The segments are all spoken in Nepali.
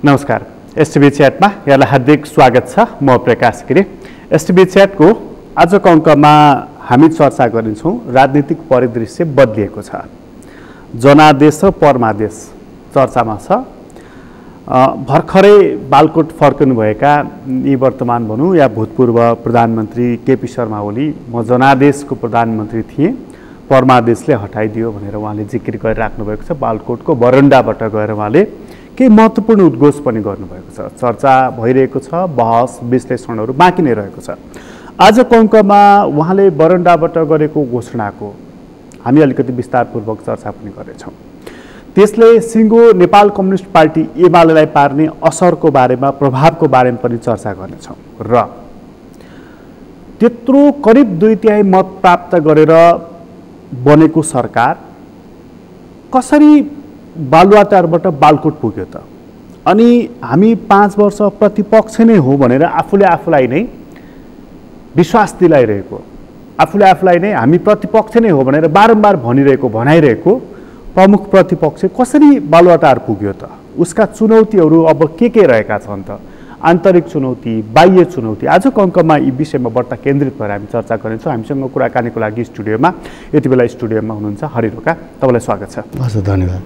नमस्कार। एसटिभी च्याटमा यहाँलाई हार्दिक स्वागत छ। म प्रकाश गिरी। एसटिभी च्याटको आजको अङ्कमा हामी चर्चा गर्नेछौँ राजनीतिक परिदृश्य बदलिएको छ। जनादेश र परमादेश चर्चामा छ। भर्खरै बालकोट फर्कनुभएका निवर्तमान भनौँ या भूतपूर्व प्रधानमन्त्री केपी शर्मा ओली म जनादेशको प्रधानमन्त्री थिएँ, परमादेशले हटाइदियो भनेर उहाँले जिकिर गरिराख्नु भएको छ। बालकोटको बरन्डाबाट गएर उहाँले केही महत्त्वपूर्ण उद्घोष पनि गर्नुभएको छ। चर्चा भइरहेको छ, बहस विश्लेषणहरू बाँकी नै रहेको छ। आजको अङ्कमा उहाँले बरन्डाबाट गरेको घोषणाको हामी अलिकति विस्तारपूर्वक चर्चा पनि गर्नेछौँ। त्यसले सिङ्गो नेपाल कम्युनिस्ट पार्टी एमालेलाई पार्ने असरको बारेमा, प्रभावको बारेमा पनि चर्चा गर्नेछौँ र त्यत्रो करिब 2/3 मत प्राप्त गरेर बनेको सरकार कसरी बालुवाटारबाट बालकोट पुग्यो त? अनि हामी 5 वर्ष प्रतिपक्ष नै हो भनेर आफूले आफूलाई नै विश्वास दिलाइरहेको, आफूले आफूलाई नै हामी प्रतिपक्ष नै हो भनेर बारम्बार भनाइरहेको प्रमुख प्रतिपक्ष कसरी बालुवाटार पुग्यो त? उसका चुनौतीहरू अब के रहेका छन् त? आन्तरिक चुनौती, बाह्य चुनौती। आजको अङ्कमा यी विषयमा बढ्ता केन्द्रित भएर हामी चर्चा गर्नेछौँ। हामीसँग कुराकानीको लागि स्टुडियोमा यति बेला स्टुडियोमा हुनुहुन्छ हरि रोका। तपाईँलाई स्वागत छ। हस्, धन्यवाद।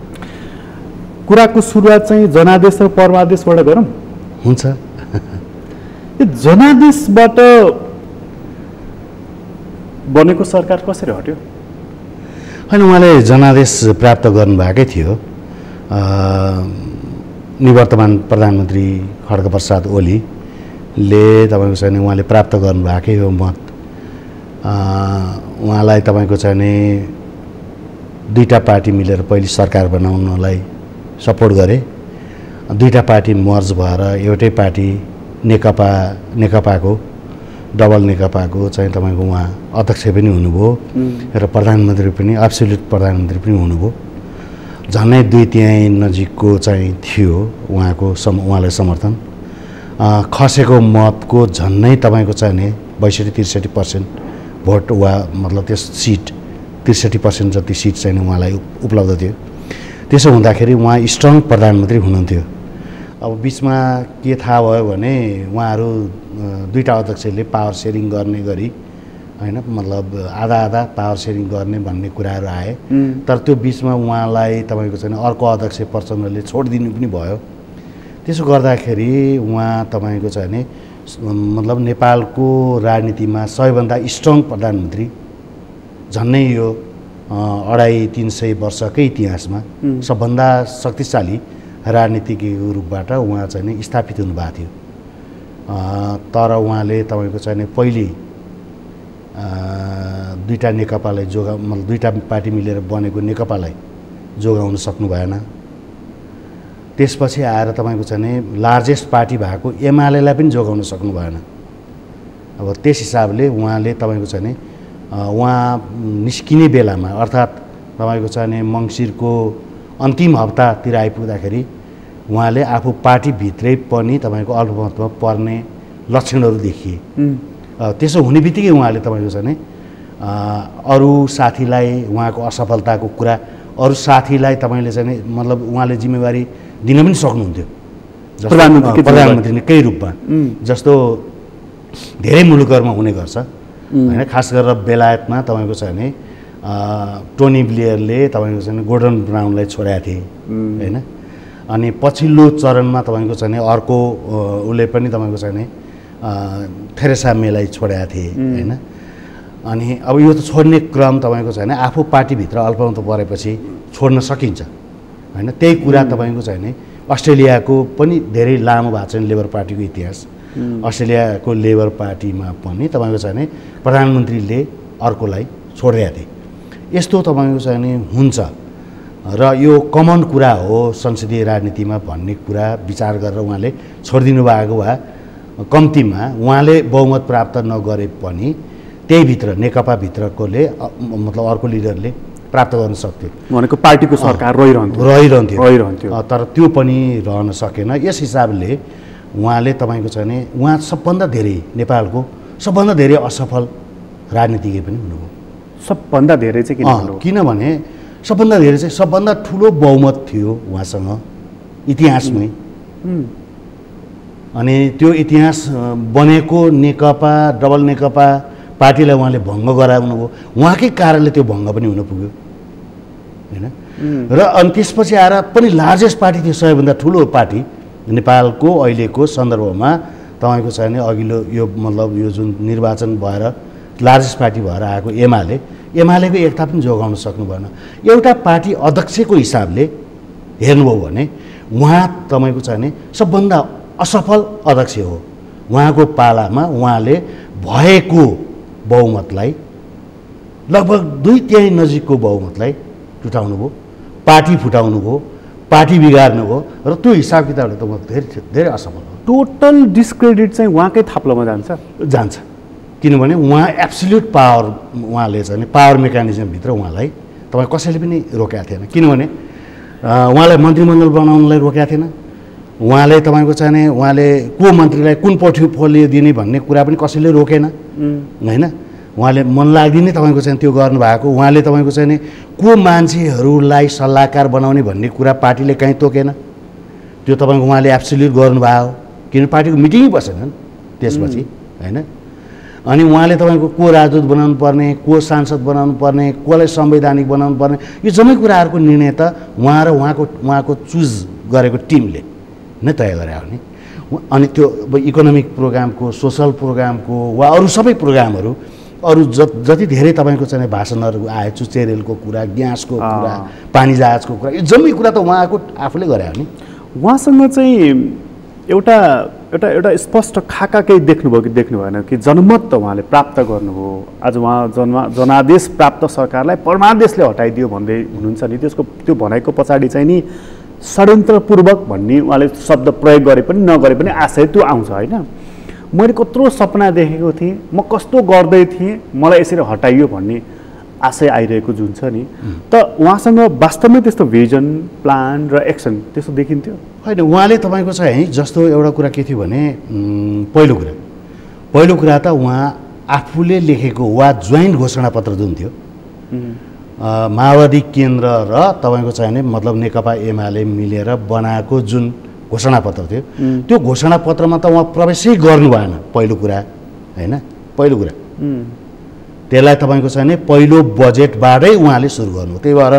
कुराको सुरुवात चाहिँ जनादेश र परमादेशबाट गरौँ। हुन्छ। यो जनादेशबाट बनेको सरकार कसरी हट्यो? होइन, उहाँले जनादेश प्राप्त गर्नुभएकै थियो। निवर्तमान प्रधानमन्त्री खड्गप्रसाद ओलीले तपाईँको चाहिँ उहाँले प्राप्त गर्नुभएकै हो मत। उहाँलाई तपाईँको चाहिँ नि 2टा पार्टी मिलेर पहिले सरकार बनाउनलाई सपोर्ट गरे। 2टा पार्टी मर्ज भएर एउटै पार्टी नेकपाको डबल नेकपाको चाहिँ तपाईँको उहाँ अध्यक्ष पनि हुनुभयो र प्रधानमन्त्री पनि, एब्सोल्युट प्रधानमन्त्री पनि हुनुभयो। झन्डै 2/3 नजिकको चाहिँ थियो उहाँलाई समर्थन। खसेको मतको झन्डै तपाईँको चाहिँ नि 62-63% भोट वा मतलब त्यस सिट 63% जति सिट चाहिँ उहाँलाई उपलब्ध थियो। त्यसो हुँदाखेरि उहाँ स्ट्रङ प्रधानमन्त्री हुनुहुन्थ्यो। अब बिचमा के थाहा भयो भने उहाँहरू 2टा अध्यक्षले पावर सेयरिङ गर्ने गरी, होइन, मतलब आधा पावर सेयरिङ गर्ने भन्ने कुराहरू आए। तर त्यो बिचमा उहाँलाई तपाईँको चाहिँ अर्को अध्यक्ष प्रचण्डले छोडिदिनु पनि भयो। त्यसो गर्दाखेरि उहाँ तपाईँको चाहिँ नि मतलब नेपालको राजनीतिमा सबैभन्दा स्ट्रङ प्रधानमन्त्री, झन्नै यो 250-300 वर्षकै इतिहासमा सबभन्दा शक्तिशाली राजनीतिको रूपबाट उहाँ चाहिँ नि स्थापित हुनुभएको थियो। तर उहाँले तपाईँको चाहिँ नि पहिले 2टा नेकपालाई मतलब 2टा पार्टी मिलेर बनेको नेकपालाई जोगाउन सक्नु भएन। त्यसपछि आएर तपाईँको चाहिँ नि लार्जेस्ट पार्टी भएको एमालेलाई पनि जोगाउन सक्नु भएन। अब त्यस हिसाबले उहाँले तपाईँको चाहिँ नि उहाँ निस्किने बेलामा, अर्थात् तपाईँको चाहिँ नि मङ्सिरको अन्तिम हप्तातिर आइपुग्दाखेरि उहाँले आफू पार्टीभित्रै पनि तपाईँको अल्पमतमा पर्ने लक्षणहरू देखिए। त्यसो हुने बित्तिकै उहाँले तपाईँको चाहिँ नि अरू साथीलाई उहाँको असफलताको कुरा अरू साथीलाई तपाईँले चाहिँ नि मतलब उहाँले जिम्मेवारी दिन पनि सक्नुहुन्थ्यो प्रधानमन्त्रीकै रूपमा। जस्तो धेरै मुलुकहरूमा हुने गर्छ, होइन, खास गरेर बेलायतमा तपाईँको चाहिँ नि टोनी ब्लेयरले तपाईँको चाहिँ गोर्डन ब्राउनलाई छोडेका थिए, होइन। अनि पछिल्लो चरणमा तपाईँको चाहिँ अर्को उसले पनि तपाईँको चाहिँ नि थेरेसा मेलाई छोडेका थिए, होइन। अनि अब यो त छोड्ने क्रम तपाईँको छैन, आफू पार्टीभित्र अल्पमत परेपछि छोड्न सकिन्छ, होइन। त्यही कुरा तपाईँको चाहिँ नि अस्ट्रेलियाको पनि धेरै लामो भएको छ लेबर पार्टीको इतिहास। अस्ट्रेलियाको लेबर पार्टीमा पनि तपाईँको चाहिँ नि प्रधानमन्त्रीले अर्कोलाई छोडिदिएका थिए। यस्तो तपाईँको चाहिँ नि हुन्छ र यो कमन कुरा हो संसदीय राजनीतिमा भन्ने कुरा विचार गरेर उहाँले छोडिदिनु भएको भए कम्तीमा उहाँले बहुमत प्राप्त नगरे पनि त्यही भित्र नेकपाभित्रकोले मतलब अर्को लिडरले प्राप्त गर्न सक्थ्यो भनेको पार्टीको सरकार रहिरहन्थ्यो। तर त्यो पनि रहन सकेन। यस हिसाबले उहाँले तपाईँको चाहिँ नि उहाँ सबभन्दा धेरै नेपालको सबभन्दा धेरै असफल राजनीतिज्ञ पनि हुनुभयो। सबभन्दा धेरै चाहिँ किनभने सबभन्दा धेरै चाहिँ सबभन्दा ठुलो बहुमत थियो उहाँसँग इतिहासमै, अनि त्यो इतिहास बनेको नेकपा डबल नेकपा पार्टीलाई उहाँले भङ्ग गराउनुभयो। उहाँकै कारणले त्यो भङ्ग पनि हुन पुग्यो हैन। र अनि त्यसपछि आएर पनि लार्जेस्ट पार्टी थियो, सबैभन्दा ठुलो पार्टी नेपालको अहिलेको सन्दर्भमा तपाईँको छ भने अघिल्लो यो मतलब यो जुन निर्वाचन भएर लार्जेस्ट पार्टी भएर आएको एमालेको एकता पनि जोगाउन सक्नु भएन। एउटा पार्टी अध्यक्षको हिसाबले हेर्नुभयो भने उहाँ तपाईँको छ भने सबभन्दा असफल अध्यक्ष हो। उहाँको पालामा उहाँले भएको बहुमतलाई लगभग 2/3 नजिकको बहुमतलाई टुटाउनु भयो, पार्टी फुटाउनु भयो, पार्टी बिगार्नु भयो र त्यो हिसाब किताबले त म धेरै असफल हो। टोटल डिस्क्रेडिट चाहिँ उहाँकै थाप्लोमा जान्छ किनभने उहाँ एब्सोल्युट पावर उहाँले चाहिँ पावर मेकानिजमभित्र उहाँलाई तपाईँ कसैले पनि रोकेको थिएन। किनभने उहाँलाई मन्त्रीमण्डल बनाउनलाई रोकेको थिएन। उहाँले तपाईँको चाहिँ उहाँले को मन्त्रीलाई कुन पोर्टफोलियो दिने भन्ने कुरा पनि कसैले रोकेन हैन। उहाँले मन लाग्दिने तपाईँको चाहिँ त्यो गर्नुभएको। उहाँले तपाईँको चाहिँ को मान्छेहरूलाई सल्लाहकार बनाउने भन्ने कुरा पार्टीले कहीँ तोकेन। त्यो तपाईँको उहाँले एब्सोल्युट गर्नुभयो किन पार्टीको मिटिङै बसेन त्यसपछि हैन। अनि उहाँले तपाईँको को राजदूत बनाउनु पर्ने, को सांसद बनाउनु पर्ने, कसलाई संवैधानिक बनाउनु पर्ने, यो जम्मै कुराहरूको निर्णय त उहाँ र उहाँको चुज गरेको टिमले नै तय गरे हो नि। अनि त्यो इकोनोमिक प्रोग्रामको, सोसल प्रोग्रामको वा अरू सबै प्रोग्रामहरू अरू जति धेरै तपाईँको चाहिँ भाषणहरू आए, चुचेरेलको कुरा, ग्यासको कुरा, पानी जहाजको कुरा, यो जम्मै कुरा त उहाँको आफूले गरे हो नि। उहाँसँग चाहिँ एउटा एउटा एउटा स्पष्ट खाका केही देख्नुभयो कि देख्नु भएन कि जनमत त उहाँले प्राप्त गर्नुभयो। आज उहाँ जनादेश प्राप्त सरकारलाई परमादेशले हटाइदियो भन्दै हुनुहुन्छ नि, त्यसको त्यो भनाइको पछाडि चाहिँ नि षड्यन्त्रपूर्वक भन्ने उहाँले शब्द प्रयोग गरे पनि नगरे पनि आशय त्यो आउँछ होइन। मैले कत्रो सपना देखेको थिएँ, म कस्तो गर्दै थिएँ, मलाई यसरी हटाइयो भन्ने आशय आइरहेको जुन छ नि, त उहाँसँग वास्तवमै त्यस्तो भिजन, प्लान र एक्सन त्यस्तो देखिन्थ्यो होइन। उहाँले तपाईँको चाहिँ जस्तो एउटा कुरा के थियो भने पहिलो कुरा त उहाँ आफूले लेखेको वा जोइन्ट घोषणापत्र जुन थियो माओवादी केन्द्र र तपाईँको चाहिँ मतलब नेकपा एमाले मिलेर बनाएको जुन घोषणापत्र थियो, त्यो घोषणापत्रमा त उहाँ प्रवेशै गर्नु भएन। पहिलो कुरा होइन, पहिलो कुरा त्यसलाई तपाईँको चाहिँ पहिलो बजेटबाटै उहाँले सुरु गर्नु। त्यही भएर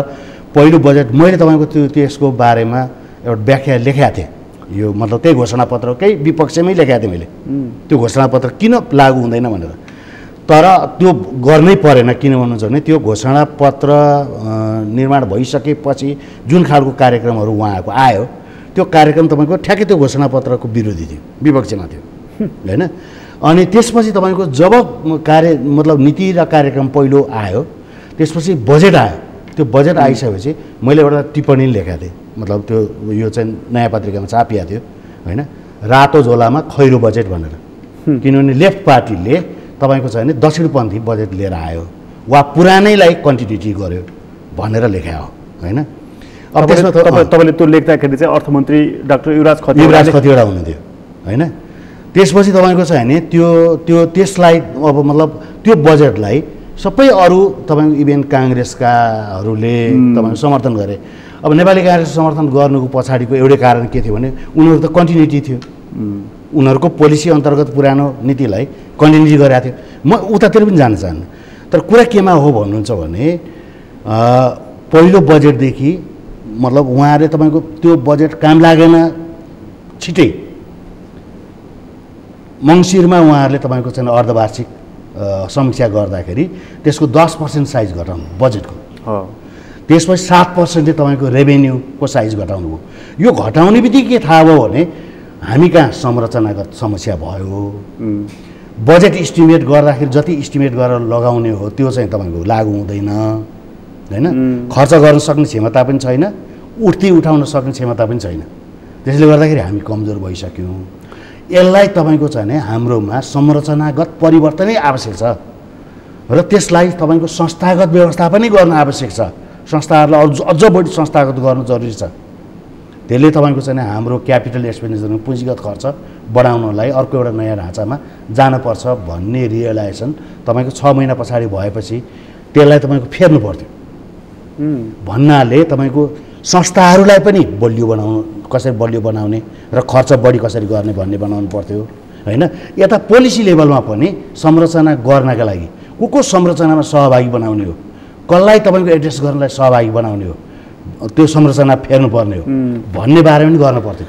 पहिलो बजेट मैले तपाईँको त्यसको बारेमा एउटा व्याख्या लेखेको थिएँ। यो मतलब त्यही घोषणापत्रकै विपक्षमै लेखेको थिएँ मैले, त्यो घोषणापत्र किन लागू हुँदैन भनेर। तर त्यो गर्नै परेन। किन भन्नुहुन्छ भने त्यो घोषणापत्र निर्माण भइसकेपछि जुन खालको कार्यक्रमहरू उहाँको आयो, त्यो कार्यक्रम तपाईँको ठ्याक्कै त्यो घोषणापत्रको विरोधी थियो, विपक्षमा थियो होइन। अनि त्यसपछि तपाईँको जब मतलब नीति र कार्यक्रम पहिलो आयो, त्यसपछि बजेट आयो। त्यो बजेट आइसकेपछि मैले एउटा टिप्पणी लेखेको थिएँ, मतलब त्यो यो चाहिँ नयाँ पत्रिकामा छापिएको थियो होइन, रातो झोलामा खैरो बजेट भनेर। किनभने लेफ्ट पार्टीले तपाईँको चाहिँ दक्षिणपन्थी बजेट लिएर आयो वा पुरानैलाई कन्टिन्युटी गर्यो भनेर लेखायो होइन। अब त्यसमा तपाईँले त्यो लेख्दाखेरि चाहिँ अर्थमन्त्री डाक्टर युवराज खतिवडा हुनुहुन्थ्यो होइन। त्यसपछि तपाईँको चाहिँ नि त्यसलाई अब मतलब त्यो बजेटलाई सबै अरू तपाईँको इभेन काङ्ग्रेसकाहरूले तपाईँको समर्थन गरे। अब नेपाली काङ्ग्रेस समर्थन गर्नुको पछाडिको एउटै कारण के थियो भने उनीहरू त कन्टिन्युटी थियो, उनीहरूको पोलिसी अन्तर्गत पुरानो नीतिलाई कन्टिन्युटी गरेको थियो। म उतातिर पनि जान चाहन्न। तर कुरा केमा हो भन्नुहुन्छ भने पहिलो बजेटदेखि मतलब उहाँहरूले तपाईँको त्यो बजेट काम लागेन। छिटै मङ्सिरमा उहाँहरूले तपाईँको चाहिँ अर्धवार्षिक समीक्षा गर्दाखेरि त्यसको 10% साइज घटाउनु बजेटको, त्यसपछि 7% तपाईँको रेभेन्यूको साइज घटाउनु भयो। यो घटाउने बित्तिकै के थाहा भयो भने हामी कहाँ संरचनागत समस्या भयो। बजेट इस्टिमेट गर्दाखेरि जति इस्टिमेट गरेर लगाउने हो त्यो चाहिँ तपाईँको लागु हुँदैन होइन। खर्च गर्न सक्ने क्षमता पनि छैन, उठाउन सक्ने क्षमता पनि छैन। त्यसले गर्दाखेरि हामी कमजोर भइसक्यौँ। यसलाई तपाईँको चाहिँ हाम्रोमा संरचनागत परिवर्तनै आवश्यक छ र त्यसलाई तपाईँको संस्थागत व्यवस्था पनि गर्न आवश्यक छ। संस्थाहरूलाई अझ बढी संस्थागत गर्नु जरुरी छ। त्यसले तपाईँको चाहिँ हाम्रो क्यापिटल एक्सपेन्डिचर पुँजीगत खर्च बढाउनलाई अर्को एउटा नयाँ ढाँचामा जानुपर्छ भन्ने रियलाइजेसन तपाईँको 6 महिना पछाडि भएपछि त्यसलाई तपाईँको फेर्नु पर्थ्यो भन्नाले तपाईँको संस्थाहरूलाई पनि बलियो बनाउनु कसरी बलियो बनाउने र खर्च बढी कसरी गर्ने भन्ने बनाउनु पर्थ्यो हैन। यता पोलिसी लेभलमा पनि संरचना गर्नका लागि को संरचनामा सहभागी बनाउने हो, कसलाई तपाईँको एड्रेस गर्नलाई सहभागी बनाउने हो, त्यो संरचना फेर्नुपर्ने हो भन्ने बारेमा पनि गर्न पर्थ्यो।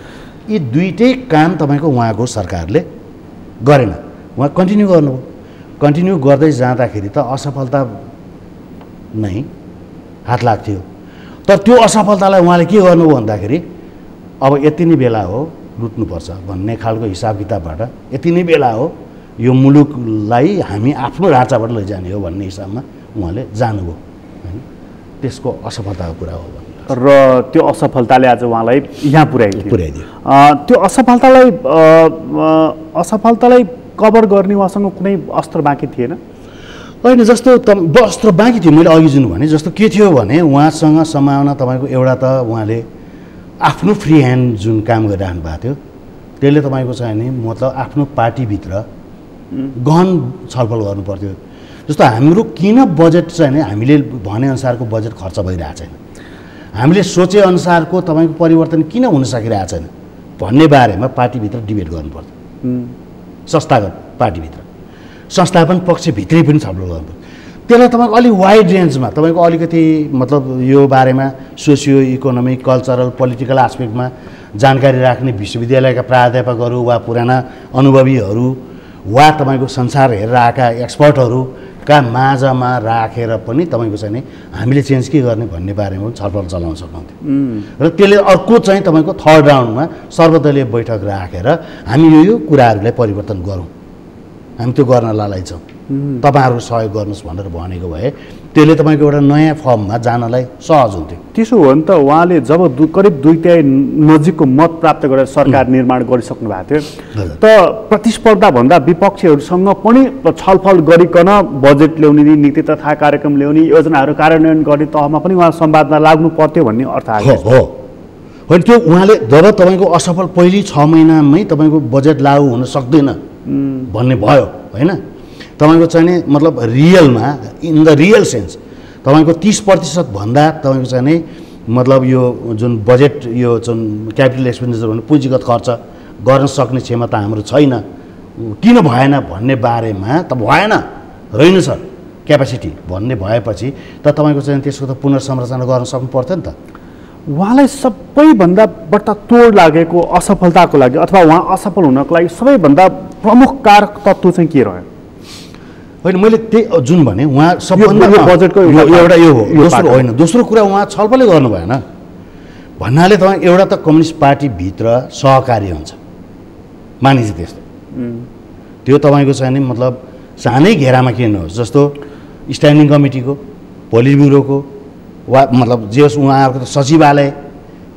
यी दुईटै काम तपाईँको उहाँको सरकारले गरेन। उहाँ कन्टिन्यू गर्नुभयो। कन्टिन्यू गर्दै जाँदाखेरि त असफलता नै हात लाग्थ्यो। तर त्यो असफलतालाई उहाँले के गर्नुभयो भन्दाखेरि अब यति नै बेला हो लुट्नुपर्छ भन्ने खालको हिसाब किताबबाट यति नै बेला हो यो मुलुकलाई हामी आफ्नो ढाँचाबाट लैजाने हो भन्ने हिसाबमा उहाँले जानुभयो हैन। त्यसको असफलताको कुरा हो र त्यो असफलताले आज उहाँलाई यहाँ पुर्याइदियो। त्यो असफलतालाई कभर गर्ने उहाँसँग कुनै अस्त्र बाँकी थिएन होइन। जस्तो अस्त्र बाँकी थियो मैले अघि जुन भने जस्तो के थियो भने उहाँसँग सम्भावना तपाईँको एउटा त उहाँले आफ्नो फ्री ह्यान्ड जुन काम गरिरहनु भएको थियो त्यसले तपाईँको चाहिँ नि मतलब आफ्नो पार्टीभित्र गहन छलफल गर्नु पर्थ्यो। जस्तो हाम्रो किन बजेट चाहिँ नि हामीले भनेअनुसारको बजेट खर्च भइरहेको छैन, हामीले सोचेअनुसारको तपाईँको परिवर्तन किन हुन सकिरहेको छैन भन्ने बारेमा पार्टीभित्र डिबेट गर्नुपर्थ्यो। संस्थागत पार्टीभित्र संस्थापन पक्षभित्रै पनि छलफल गर्नुपर्छ। त्यसलाई तपाईँको अलिक वाइड रेन्जमा तपाईँको अलिकति मतलब यो बारेमा सोसियो इकोनोमिक कल्चरल पोलिटिकल एस्पेक्टमा जानकारी राख्ने विश्वविद्यालयका प्राध्यापकहरू वा पुराना अनुभवीहरू वा तपाईँको संसार हेरेर आएका एक्सपर्टहरूका माझमा राखेर पनि तपाईँको चाहिँ नि हामीले चेन्ज के गर्ने भन्ने बारेमा पनि छलफल चलाउन सक्नुहुन्थ्यो। र त्यसले अर्को चाहिँ तपाईँको थर्ड राउन्डमा सर्वदलीय बैठक राखेर हामी यो कुराहरूलाई परिवर्तन गरौँ, हामी त्यो गर्न लालाई छौँ, तपाईँहरू सहयोग गर्नुहोस् भनेर भनेको भए त्यसले तपाईँको एउटा नयाँ फर्ममा जानलाई सहज हुन्थ्यो। त्यसो हो भने त उहाँले जब करिब 2/3 नजिकको मत प्राप्त गरेर सरकार निर्माण गरिसक्नु भएको थियो त प्रतिस्पर्धाभन्दा विपक्षीहरूसँग पनि छलफल गरिकन बजेट ल्याउने, नीति तथा कार्यक्रम ल्याउने, योजनाहरू कार्यान्वयन गर्ने तहमा पनि उहाँ संवादमा लाग्नु पर्थ्यो भन्ने अर्थ आयो। हो होइन, त्यो उहाँले जब तपाईँको असफल पहिलो 6 महिनामै तपाईँको बजेट लागू हुन सक्दैन भन्ने भयो होइन। तपाईँको चाहिँ नि मतलब रियलमा इन द रियल सेन्स तपाईँको 30% भन्दा तपाईँको चाहिँ नि मतलब यो जुन बजेट यो जुन क्यापिटल एक्सपेन्डिचर भन्ने पुँजीगत खर्च गर्न सक्ने क्षमता हाम्रो छैन, किन भएन भन्ने बारेमा त भएन रहेनछ क्यापेसिटी भन्ने भएपछि त तपाईँको चाहिँ त्यसको त पुनर्संरचना गर्न सक्नु पर्थ्यो नि त। उहाँलाई सबैभन्दा बढ्ता तोड लागेको असफलताको लागि अथवा उहाँ असफल हुनको लागि सबैभन्दा प्रमुख कारक तत्त्व चाहिँ के रह्यो? होइन मैले त्यही जुन भने उहाँ सबभन्दा बजेटको एउटा यो हो। दोस्रो होइन, दोस्रो कुरा उहाँ छलफलै गर्नु भएन भन्नाले तपाईँ एउटा त कम्युनिस्ट पार्टीभित्र सहकार्य हुन्छ मानिन्छ त्यस्तो, त्यो तपाईँको चाहिँ नि मतलब सानै घेरामा के नहोस्, जस्तो स्ट्यान्डिङ कमिटीको, पोलिट ब्युरोको वा मतलब जे होस् उहाँहरूको त सचिवालय,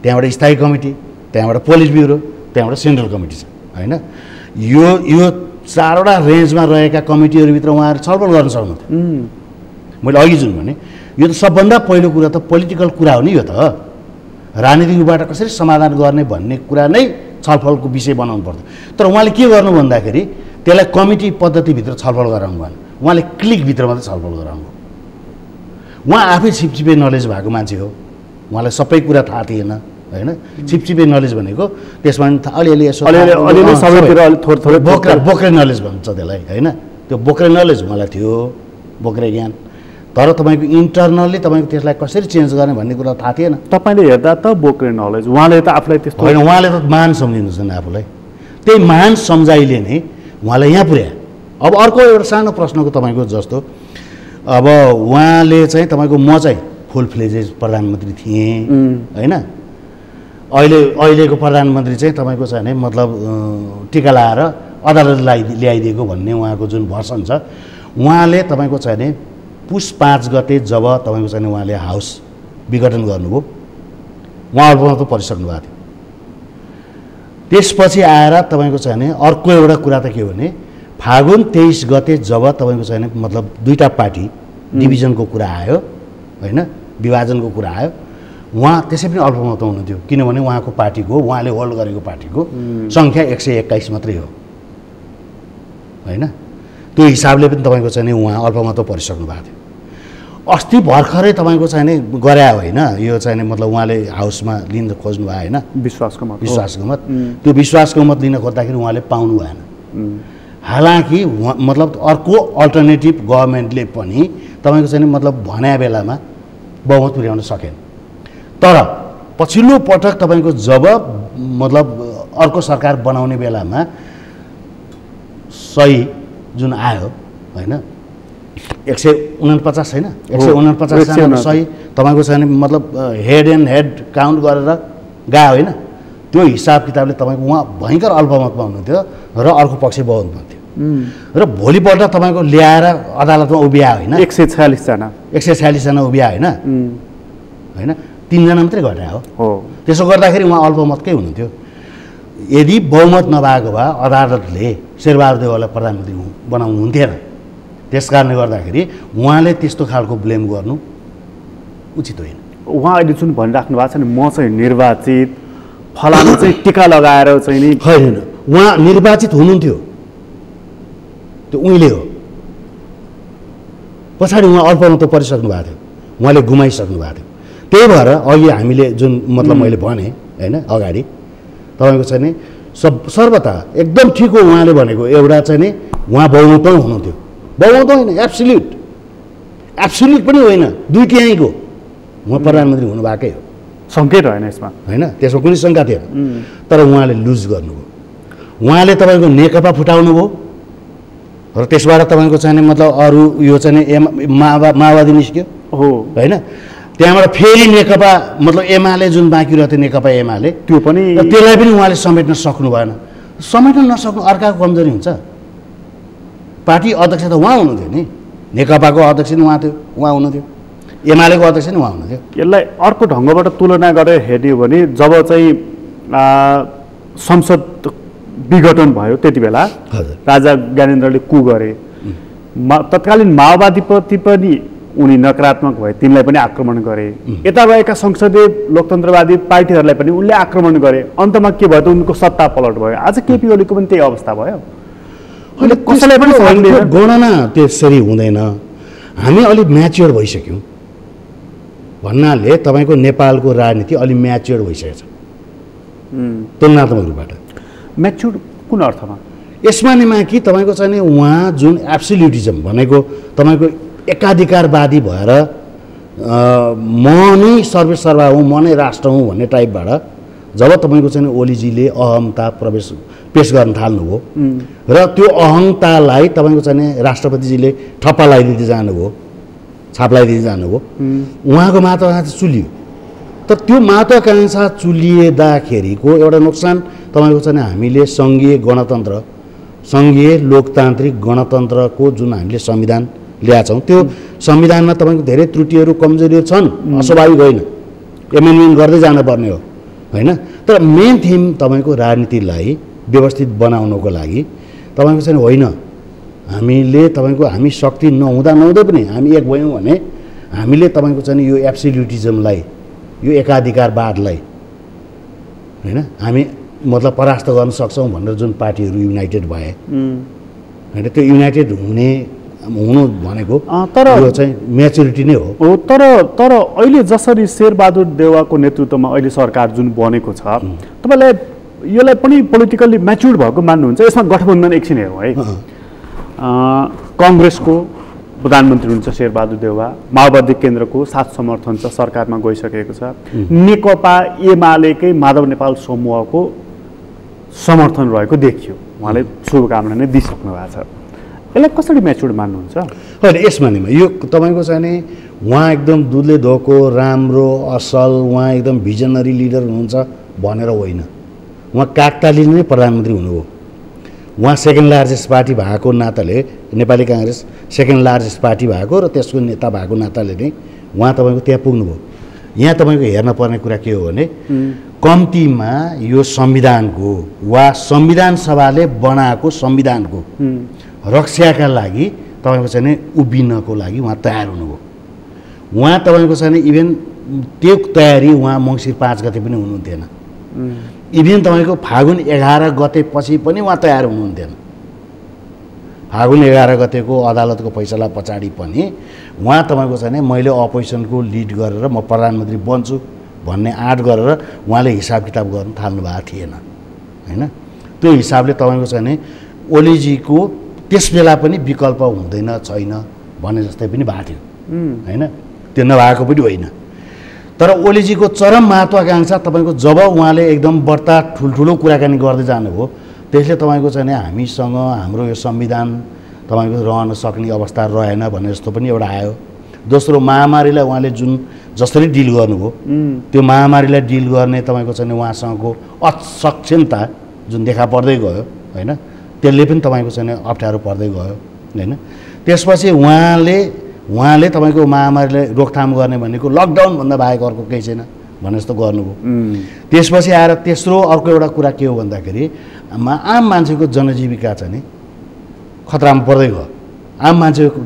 त्यहाँबाट स्थायी कमिटी, त्यहाँबाट पोलिट ब्युरो, त्यहाँबाट सेन्ट्रल कमिटी छ होइन। यो 4वटा रेन्जमा रहेका कमिटीहरूभित्र उहाँहरू छलफल गर्न सक्नुहुन्थ्यो। मैले अघि जुन भने यो त सबभन्दा पहिलो कुरा त पोलिटिकल कुरा हो नि, यो त राजनीतिक रूपबाट कसरी समाधान गर्ने भन्ने कुरा नै छलफलको विषय बनाउनु पर्थ्यो। तर उहाँले के गर्नु भन्दाखेरि त्यसलाई कमिटी पद्धतिभित्र छलफल गराउनु भएन, उहाँले क्लिकभित्र मात्रै छलफल गराउनु। उहाँ आफै छिपछिपे नलेज भएको मान्छे हो, उहाँलाई सबै कुरा थाहा थिएन होइन। छिपछिपे नलेज भनेको त्यसमा अलिअलि यसो बोक्रे नलेज भन्छ त्यसलाई होइन। त्यो बोक्रे नलेज उहाँलाई थियो, बोक्रे ज्ञान। तर तपाईँको इन्टरनल्ली तपाईँको त्यसलाई कसरी चेन्ज गर्ने भन्ने कुरा थाहा थिएन। तपाईँले हेर्दा त बोक्रे नलेज, उहाँले त आफूलाई त्यस्तो होइन, उहाँले त महान सम्झिनुहुन्छ नि आफूलाई, त्यही महान सम्झाइले नै उहाँलाई यहाँ पुर्यायो। अब अर्को एउटा सानो प्रश्नको तपाईँको जस्तो अब उहाँले चाहिँ तपाईँको म चाहिँ फुल फ्लेजेज प्रधानमन्त्री थिएँ होइन, अहिलेको प्रधानमन्त्री चाहिँ तपाईँको चाहिँ नि मतलब टिका लाएर अदालतलाई ल्याइदिएको भन्ने उहाँको जुन भर्सन छ, उहाँले तपाईँको चाहिँ नि पुस 5 गते जब तपाईँको चाहिँ उहाँले हाउस विघटन गर्नुभयो उहाँ अल्पमत परिसक्नु भएको थियो। त्यसपछि आएर तपाईँको चाहिँ नि अर्को एउटा कुरा त के हो भने फागुन 23 गते जब तपाईँको चाहिँ मतलब 2टा पार्टी डिभिजनको कुरा आयो होइन, विभाजनको कुरा आयो, उहाँ त्यसै पनि अल्पमत हुनुहुन्थ्यो किनभने उहाँको पार्टीको उहाँले होल्ड गरेको पार्टीको सङ्ख्या 121 मात्रै हो होइन। त्यो हिसाबले पनि तपाईँको चाहिँ उहाँ अल्पमत परिसक्नु भएको थियो। अस्ति भर्खरै तपाईँको चाहिँ नि गरे होइन यो चाहिँ नि मतलब उहाँले हाउसमा लिन खोज्नु भयो होइन विश्वासको मत त्यो विश्वासको मत लिन खोज्दाखेरि उहाँले पाउनु भएन हालाकि मतलब अर्को अल्टरनेटिभ गभर्मेन्टले पनि तपाईँको चाहिँ मतलब भन्या बेलामा बहुमत पुर्याउन सकेन तर पछिल्लो पटक तपाईँको जब मतलब अर्को सरकार बनाउने बेलामा सही जुन आयो होइन 149 छैन 149 जना सही तपाईँको चाहिँ मतलब हेड एन्ड हेड काउन्ट गरेर गयो होइन त्यो हिसाब किताबले तपाईँको उहाँ भयङ्कर अल्पमतमा हुनुहुन्थ्यो र अर्को पक्ष बहुमतमा थियो र भोलिपल्ट तपाईँको ल्याएर अदालतमा उभिया होइन 146 जना उभिया होइन होइन 3 जना मात्रै घटाए हो त्यसो गर्दाखेरि उहाँ अल्पमतकै हुनुहुन्थ्यो यदि बहुमत नभएको भए अदालतले शेरबहादुर देउवालाई प्रधानमन्त्री बनाउनु हुन्थेन त्यस कारणले गर्दाखेरि उहाँले त्यस्तो खालको ब्लेम गर्नु उचित होइन उहाँ अहिले जुन भनिराख्नु भएको छ नि म चाहिँ निर्वाचित फलानु चाहिँ टिका लगाएर चाहिँ नि होइन उहाँ निर्वाचित हुनुहुन्थ्यो त्यो उहिले हो पछाडि उहाँ अल्पमत परिसक्नु भएको थियो उहाँले गुमाइसक्नु भएको थियो त्यही भएर अघि हामीले जुन मतलब मैले भने होइन अगाडि तपाईँको चाहिँ नि सर्वथा एकदम ठिक हो उहाँले भनेको एउटा चाहिँ नि उहाँ बहुमतमै हुनुहुन्थ्यो बहुमत होइन एब्सोल्युट पनि होइन 2/3 उहाँ प्रधानमन्त्री हुनुभएकै हो सङ्केत होइन यसमा होइन त्यसमा कुनै शङ्का थिएन तर उहाँले लुज गर्नुभयो उहाँले तपाईँको नेकपा फुटाउनु भयो र त्यसबाट तपाईँको चाहिँ मतलब अरू यो चाहिँ माओवादी निस्क्यो हो होइन त्यहाँबाट फेरि नेकपा मतलब एमाले जुन बाँकी रह्यो नेकपा एमाले त्यो पनि त्यसलाई पनि उहाँले समेट्न सक्नु भएन समेट्न नसक्नु अर्काको कमजोरी हुन्छ पार्टी अध्यक्ष त उहाँ हुनुहुन्थ्यो नि नेकपाको अध्यक्ष नि उहाँ हुनुहुन्थ्यो एमालेको अध्यक्ष नि उहाँ हुनुहुन्थ्यो यसलाई अर्को ढङ्गबाट तुलना गरेर हेर्ने हो भने जब चाहिँ संसद विघटन भयो त्यति बेला राजा ज्ञानेन्द्रले कु गरे तत्कालीन माओवादीप्रति पनि उनी नकारात्मक भए तिनलाई पनि आक्रमण गरे यता भएका संसदीय लोकतन्त्रवादी पार्टीहरूलाई पनि उनले आक्रमण गरे अन्तमा के भयो त उनको सत्ता पलट भयो आज केपी ओलीको पनि त्यही अवस्था भयो अहिले कसैलाई पनि गणना त्यसरी हुँदैन हामी अलिक म्याच्योर भइसक्यौँ भन्नाले तपाईँको नेपालको राजनीति अलि म्याच्योर भइसकेको छ तुलनात्मक रूपबाट म्याच्योर कुन अर्थमा यसमा निमा कि तपाईँको चाहिँ उहाँ जुन एब्सोल्युटिजम भनेको तपाईँको एकाधिकारवादी भएर म नै सर्वेसर्वा हुँ म नै राष्ट्र हुँ भन्ने टाइपबाट जब तपाईँको चाहिँ ओलीजीले अहमता पेश गर्न थाल्नुभयो र त्यो अहङ्तालाई तपाईँको चाहिँ राष्ट्रपतिजीले ठप्पा लगाइदिँदै जानुभयो छाप लगाइदिँदै जानुभयो उहाँको महत्त्वाकांक्षा चुलियो तर त्यो महत्त्वाकांक्षा चुलिएदाखेरिको एउटा नोक्सान तपाईँको चाहिँ हामीले सङ्घीय लोकतान्त्रिक गणतन्त्रको जुन हामीले संविधान ल्याएको छौँ त्यो संविधानमा तपाईँको धेरै त्रुटिहरू कमजोरीहरू छन् अस्वाभाविक होइन एमेन्डमेन्ट गर्दै जानुपर्ने हो होइन तर मेन थिम तपाईँको राजनीतिलाई व्यवस्थित बनाउनको लागि तपाईँको चाहिँ होइन हामीले तपाईँको हामी शक्ति नहुँदै पनि हामी एक भयौँ भने हामीले तपाईँको चाहिँ यो एब्सोल्युटिजमलाई यो एकाधिकारवादलाई होइन हामी मतलब परास्त गर्न सक्छौँ भनेर जुन पार्टीहरू युनाइटेड भए होइन त्यो युनाइटेड हुनु भनेको तर यो चाहिँ म्याच्युरिटी नै हो तर अहिले जसरी शेरबहादुर देउवाको नेतृत्वमा अहिले सरकार जुन बनेको छ तपाईँलाई यसलाई पनि पोलिटिकल्ली म्याच्युर्ड भएको मान्नुहुन्छ यसमा गठबन्धन एकछिन हेरौँ है कङ्ग्रेसको प्रधानमन्त्री हुनुहुन्छ शेरबहादुर देउवा माओवादी केन्द्रको साथ समर्थन छ सरकारमा गइसकेको छ नेकपा एमालेकै माधव नेपाल समूहको समर्थन रहेको देखियो उहाँले शुभकामना नै दिइसक्नु भएको छ यसलाई कसरी म्याच्युर्ड मान्नुहुन्छ होइन यसमा नि यो तपाईँको चाहिँ नि उहाँ एकदम दुधले धोको राम्रो असल उहाँ एकदम भिजनरी लिडर हुनुहुन्छ भनेर होइन उहाँ काकतालीय नै प्रधानमन्त्री हुनुभयो उहाँ सेकेन्ड लार्जेस्ट पार्टी भएको नाताले Nepali Congress second largest party भएको र त्यसको नेता भएको नाताले नै उहाँ तपाईँको त्यहाँ पुग्नुभयो यहाँ तपाईँको हेर्न पर्ने कुरा के हो भने कम्तीमा यो संविधानको वा संविधान सभाले बनाएको संविधानको रक्षाका लागि तपाईँको चाहिँ नि उभिनको लागि उहाँ तयार हुनुभयो उहाँ तपाईँको चाहिँ इभेन त्यो तयारी उहाँ मङ्सिर 5 गते पनि हुनुहुन्थेन इभेन तपाईँको फागुन 11 गते पछि पनि उहाँ तयार हुनुहुन्थेन फागुन 11 गतेको अदालतको फैसला पछाडि पनि उहाँ तपाईँको चाहिँ नि मैले अपोजिसनको लिड गरेर म प्रधानमन्त्री बन्छु भन्ने आँट गरेर उहाँले हिसाब किताब गर्न थाल्नु भएको थिएन हैन। त्यो हिसाबले तपाईँको चाहिँ नि ओलीजीको त्यस बेला पनि विकल्प हुँदैन छैन भने जस्तै पनि भएको थियो हैन। त्यो नभएको पनि होइन। तर ओलीजीको चरम महत्त्वाकांक्षा तपाईँको जब उहाँले एकदम बढ्ता ठुल्ठुलो कुराकानी गर्दै जानुभयो त्यसले तपाईँको चाहिँ नि हामीसँग हाम्रो यो संविधान तपाईँको रहन सक्ने अवस्था रहेन भन्ने जस्तो पनि एउटा आयो। दोस्रो महामारीलाई उहाँले जुन जसरी डिल गर्नुभयो त्यो महामारीलाई डिल गर्ने तपाईँको चाहिँ उहाँसँगको असक्षमता जुन देखा पर्दै गयो हैन, त्यसले पनि तपाईँको चाहिँ अप्ठ्यारो पर्दै गयो हैन। त्यसपछि उहाँले तपाईँको महामारीलाई रोकथाम गर्ने भनेको लकडाउनभन्दा बाहेक अर्को केही छैन भने जस्तो गर्नुभयो। त्यसपछि आएर तेस्रो अर्को एउटा कुरा के हो भन्दाखेरि आम मान्छेको जनजीविका चाहिँ नि खतरामा पर्दै गयो। आम मान्छेको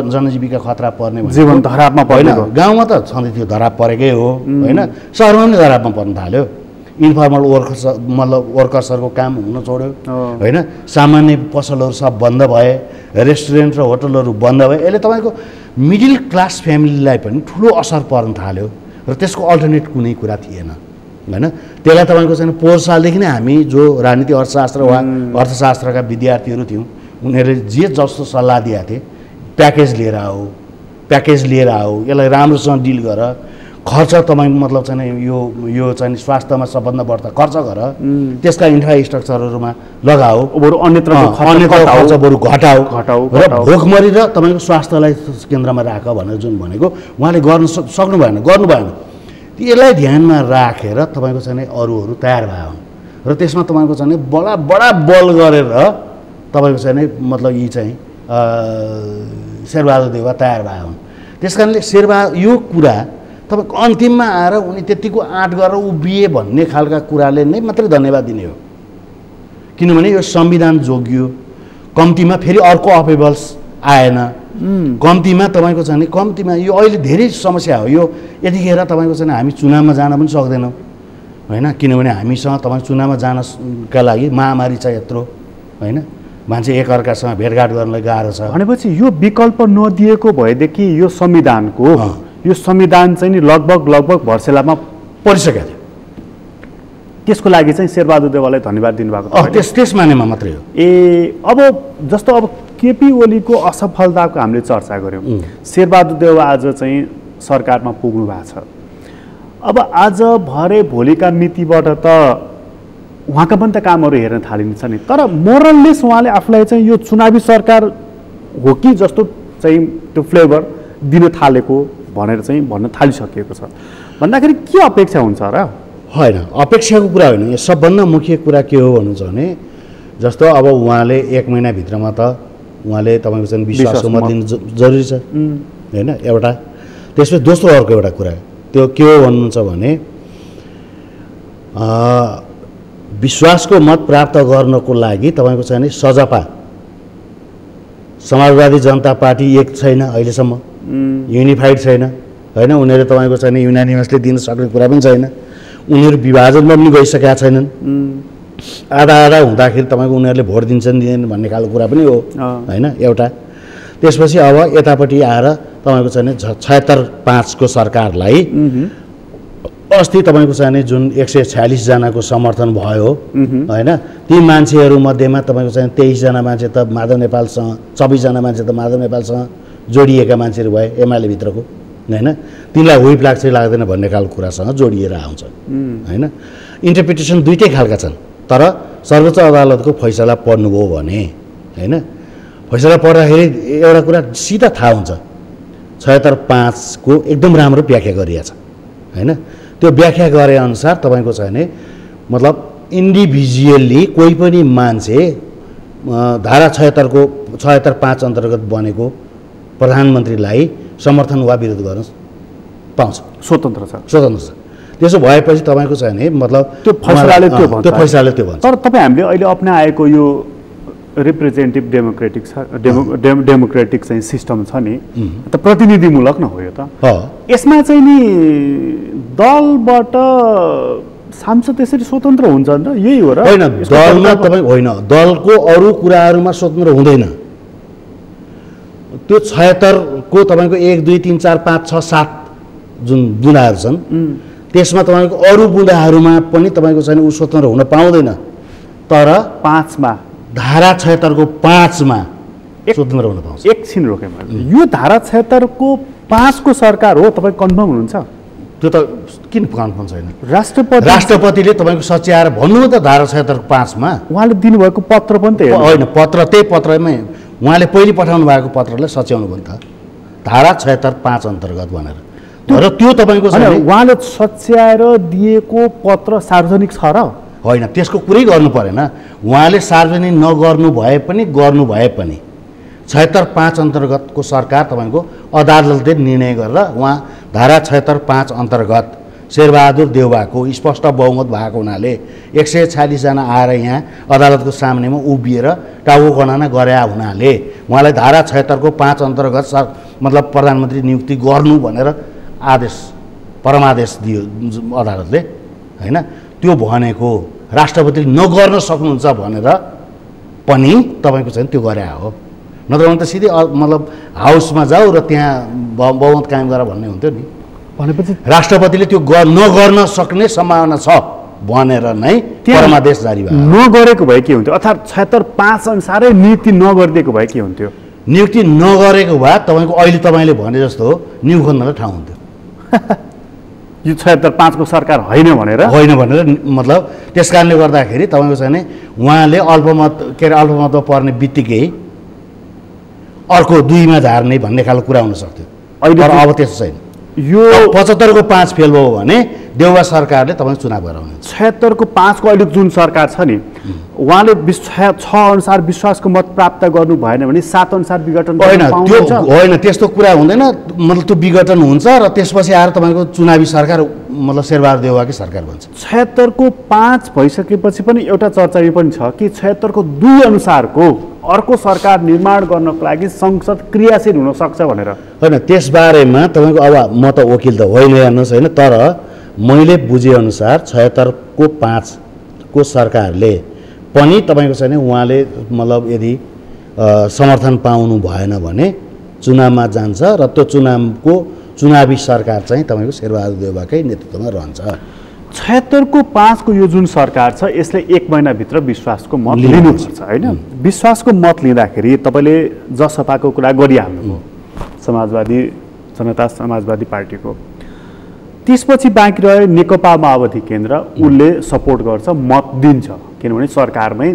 जनजीविका खतरा पर्ने जीवन धरापमा होइन। गाउँमा त छँदै थियो, धराप परेकै हो होइन। सहरमा पनि धरापमा पर्न थाल्यो। इन्फर्मल वर्कर्सहरूको काम हुन छोड्यो होइन। सामान्य पसलहरू सब बन्द भए, रेस्टुरेन्ट र होटलहरू बन्द भए। यसले तपाईँको मिडल क्लास फ्यामिलीलाई पनि ठुलो असर पर्न थाल्यो र त्यसको अल्टरनेट कुनै कुरा थिएन हैन। त्यसलाई तपाईँको चाहिँ पोहोर सालदेखि नै हामी जो राजनीति अर्थशास्त्र वा अर्थशास्त्रका विद्यार्थीहरू थियौँ उनीहरूले जे जस्तो सल्लाह दिएका थिए प्याकेज लिएर आऊ, यसलाई राम्रोसँग डिल गर, खर्च तपाईँ मतलब चाहिँ यो चाहिँ स्वास्थ्यमा सबभन्दा बढ्ता खर्च गर, त्यसका इन्फ्रास्ट्रक्चरहरूमा लगाऊ, बरु अन्यत्र खर्च बरु घटाऊ र भोकमरी र तपाईँको स्वास्थ्यलाई केन्द्रमा राख भनेर जुन भनेको उहाँले गर्न गर्नु भएन। यसलाई ध्यानमा राखेर तपाईँको चाहिँ अरूहरू तयार भए हुन् र त्यसमा तपाईँको चाहिँ बडा बल गरेर तपाईँको चाहिँ मतलब यी चाहिँ शेरबहादुर देउवा तयार भए हुन्। त्यस कारणले यो कुरा तपाईँको अन्तिममा आएर उनी त्यतिको आँट गरेर उभिए भन्ने खालका कुराले नै मात्रै धन्यवाद दिने हो। किनभने यो संविधान जोगियो, कम्तीमा फेरि अर्को अपेबल्स आएन, कम्तीमा तपाईँको चाहिँ कम्तीमा यो अहिले धेरै समस्या हो। यो यतिखेर तपाईँको चाहिँ हामी चुनावमा जान पनि सक्दैनौँ होइन। किनभने हामीसँग तपाईँ चुनावमा जानका लागि महामारी छ यत्रो होइन। मान्छे एकअर्कासँग भेटघाट गर्नलाई गाह्रो छ भनेपछि यो विकल्प नदिएको भएदेखि यो संविधान चाहिँ नि लगभग भर्सेलामा परिसकेको थियो। त्यसको लागि चाहिँ शेरबहादुर देउवालाई धन्यवाद दिनुभएको त्यस मानेमा मात्रै हो। अब जस्तो अब केपी ओलीको असफलताको हामीले चर्चा गऱ्यौँ। शेरबहादुर देउवा आज चाहिँ सरकारमा पुग्नु भएको छ। अब आज भरे भोलिका मितिबाट त उहाँका पनि त कामहरू हेर्न थालिन्छ नि, तर मोरललेस उहाँले आफूलाई चाहिँ यो चुनावी सरकार हो कि जस्तो चाहिँ त्यो फ्लेभर दिन थालेको भनेर चाहिँ भन्न थालिसकिएको छ। भन्दाखेरि के अपेक्षा हुन्छ र? होइन, अपेक्षाको कुरा होइन। यो सबभन्दा मुख्य कुरा के हो भन्नुहुन्छ भने जस्तो अब उहाँले 1 महिनाभित्रमा त उहाँले तपाईँको चाहिँ विश्वासको मत दिनु जरुरी छ होइन एउटा। त्यसपछि दोस्रो अर्को एउटा कुरा त्यो के हो भन्नुहुन्छ भने विश्वासको मत प्राप्त गर्नको लागि तपाईँको चाहिँ नि सजपा समाजवादी जनता पार्टी एक छैन अहिलेसम्म, युनिफाइड छैन होइन। उनीहरूले तपाईँको चाहिँ नि युनानिमसले दिन सक्ने कुरा पनि छैन। उनीहरू विभाजनमा पनि गइसकेका छैनन्। आधा हुँदाखेरि तपाईँको उनीहरूले भोट दिन्छन् दिँदैन भन्ने खालको कुरा पनि हो होइन एउटा। त्यसपछि अब यतापट्टि आएर तपाईँको चाहिँ 76-5 को सरकारलाई अस्ति तपाईँको चाहिँ जुन 146 जनाको समर्थन भयो होइन। ती मान्छेहरू मध्येमा तपाईँको चाहिँ 23 जना मान्छे त माधव नेपालसँग, 26 जना मान्छे त माधव नेपालसँग जोडिएका मान्छेहरू भए एमाले भित्रको होइन। तिनलाई हुइप लाग्छ लाग्दैन भन्ने खालको कुरासँग जोडिएर आउँछ होइन। इन्टरप्रिटेसन दुईटै खालका छन्। तर सर्वोच्च अदालतको फैसला पढ्नुभयो भने होइन, फैसला पढ्दाखेरि एउटा कुरा सिधा थाहा हुन्छ 76-5 को एकदम राम्रो व्याख्या गरिएको छ होइन। त्यो व्याख्या गरे अनुसार तपाईँको चाहिँ नि मतलब इन्डिभिजुअल्ली कोही पनि मान्छे धारा 76-5 अन्तर्गत बनेको प्रधानमन्त्रीलाई समर्थन वा विरोध गर्न पाउँछ, स्वतन्त्र छ। त्यसो भएपछि तपाईँको चाहिँ नि मतलब त्यो फैसलाले त्यो भन्छ। तर तपाईँ हामीले अहिले अपनाएको यो रिप्रेजेन्टेटिभ डेमोक्रेटिक चाहिँ सिस्टम छ नि, त प्रतिनिधिमूलक न हो यो त। यसमा चाहिँ नि दलबाट सांसद त्यसरी स्वतन्त्र हुन्छ नि त, यही हो र? होइन, दलमा तपाईँ होइन, दलको अरू कुराहरूमा स्वतन्त्र हुँदैन त्यो 76 को तपाईँको 1 2 3 4 5 6 7 जुन बुँदाहरू छन् त्यसमा तपाईँको अरू बुँदाहरूमा पनि तपाईँको चाहिँ ऊ स्वतन्त्र हुन पाउँदैन, तर 5 मा धारा 76 को 5 मा स्वतन्त्र हुन पाउँछ। एकछिन रोके मैले, यो धारा 76 को 5 को सरकार हो, तपाईँ कन्फर्म हुनुहुन्छ? त्यो त किन कन्फर्म छैन? राष्ट्रपतिले तपाईँको सच्याएर भन्नु त धारा 76 को 5 मा उहाँले दिनुभएको पत्र पनि त होइन, पत्र त्यही पत्रमै उहाँले पहिले पठाउनु भएको पत्रलाई सच्याउनु भयो नि त, धारा 76 5 अन्तर्गत भनेर। र त्यो तपाईँको उहाँले सच्याएर दिएको पत्र सार्वजनिक छ र होइन, त्यसको कुरै गर्नु परेन। उहाँले सार्वजनिक नगर्नु भए पनि गर्नु भए पनि 76 5 अन्तर्गतको सरकार तपाईँको अदालतले निर्णय गरेर उहाँ धारा 76 5 अन्तर्गत शेरबहादुर देउवाको स्पष्ट बहुमत भएको हुनाले 146 जना आएर यहाँ अदालतको सामनेमा उभिएर टाउको गणना गरे हुनाले उहाँलाई धारा 76 को 5 अन्तर्गत मतलब प्रधानमन्त्री नियुक्ति गर्नु भनेर आदेश परमादेश दियो अदालतले हैन। त्यो भनेको राष्ट्रपतिले नगर्न सक्नुहुन्छ भनेर पनि तपाईँको चाहिँ त्यो गरे हो, नत्र भने त सिधै मतलब हाउसमा जाऊ र त्यहाँ बहुमत कायम गर भन्ने हुन्थ्यो नि। भनेपछि राष्ट्रपतिले त्यो नगर्न सक्ने सम्भावना छ भनेर नै परमादेश जारी भयो। नगरेको भए के हुन्थ्यो? अर्थात् 76 5 अनुसारै नियुक्ति नगरिदिएको भए के हुन्थ्यो? नियुक्ति नगरेको भए तपाईँको अहिले तपाईँले भने जस्तो निउ खोज्नलाई ठाउँ हुन्थ्यो। यो 76 5 को सरकार होइन भनेर मतलब त्यस कारणले गर्दाखेरि तपाईँको चाहिँ नि उहाँले अल्पमत के अरे अल्पमतमा पर्ने बित्तिकै अर्को 2 मा झार्ने भन्ने खालको कुरा हुन सक्थ्यो। अहिले अब त्यस्तो छैन। यो 75 को 5 फेल भयो भने देउवा सरकारले तपाईँको चुनाव गराउने। 76 को 5 को अहिले जुन सरकार छ नि, उहाँले 6 अनुसार विश्वासको मत प्राप्त गर्नु भएन भने 7 अनुसार विघटन होइन, त्यो होइन, त्यस्तो कुरा हुँदैन। मतलब त्यो विघटन हुन्छ र त्यसपछि आएर तपाईँको चुनावी सरकार मतलब शेरबहादुर देउवाकै सरकार बन्छ। 76 को 5 भइसकेपछि पनि एउटा चर्चा यो पनि छ कि 76 को 2 अनुसारको अर्को सरकार निर्माण गर्नको लागि संसद क्रियाशील हुन सक्छ भनेर। होइन, त्यसबारेमा तपाईँको अब म त वकिल त होइन हेर्नुहोस् होइन, तर मैले बुझेअनुसार 76 को 5 को सरकारले पनि तपाईँको छैन उहाँले मतलब यदि समर्थन पाउनु भएन भने चुनावमा जान्छ र त्यो चुनावी सरकार चाहिँ तपाईँको शेरबहादुर देउवाकै नेतृत्वमा रहन्छ। 76 को 5 को यो जुन सरकार छ यसले 1 महिनाभित्र विश्वासको मत लिनुपर्छ होइन। विश्वासको मत लिँदाखेरि तपाईँले जसपाको कुरा गरिहाल्नुभयो, समाजवादी जनता समाजवादी पार्टीको। त्यसपछि बाँकी रह्यो नेकपा माओवादी केन्द्र, उसले सपोर्ट गर्छ, मत दिन्छ, किनभने सरकारमै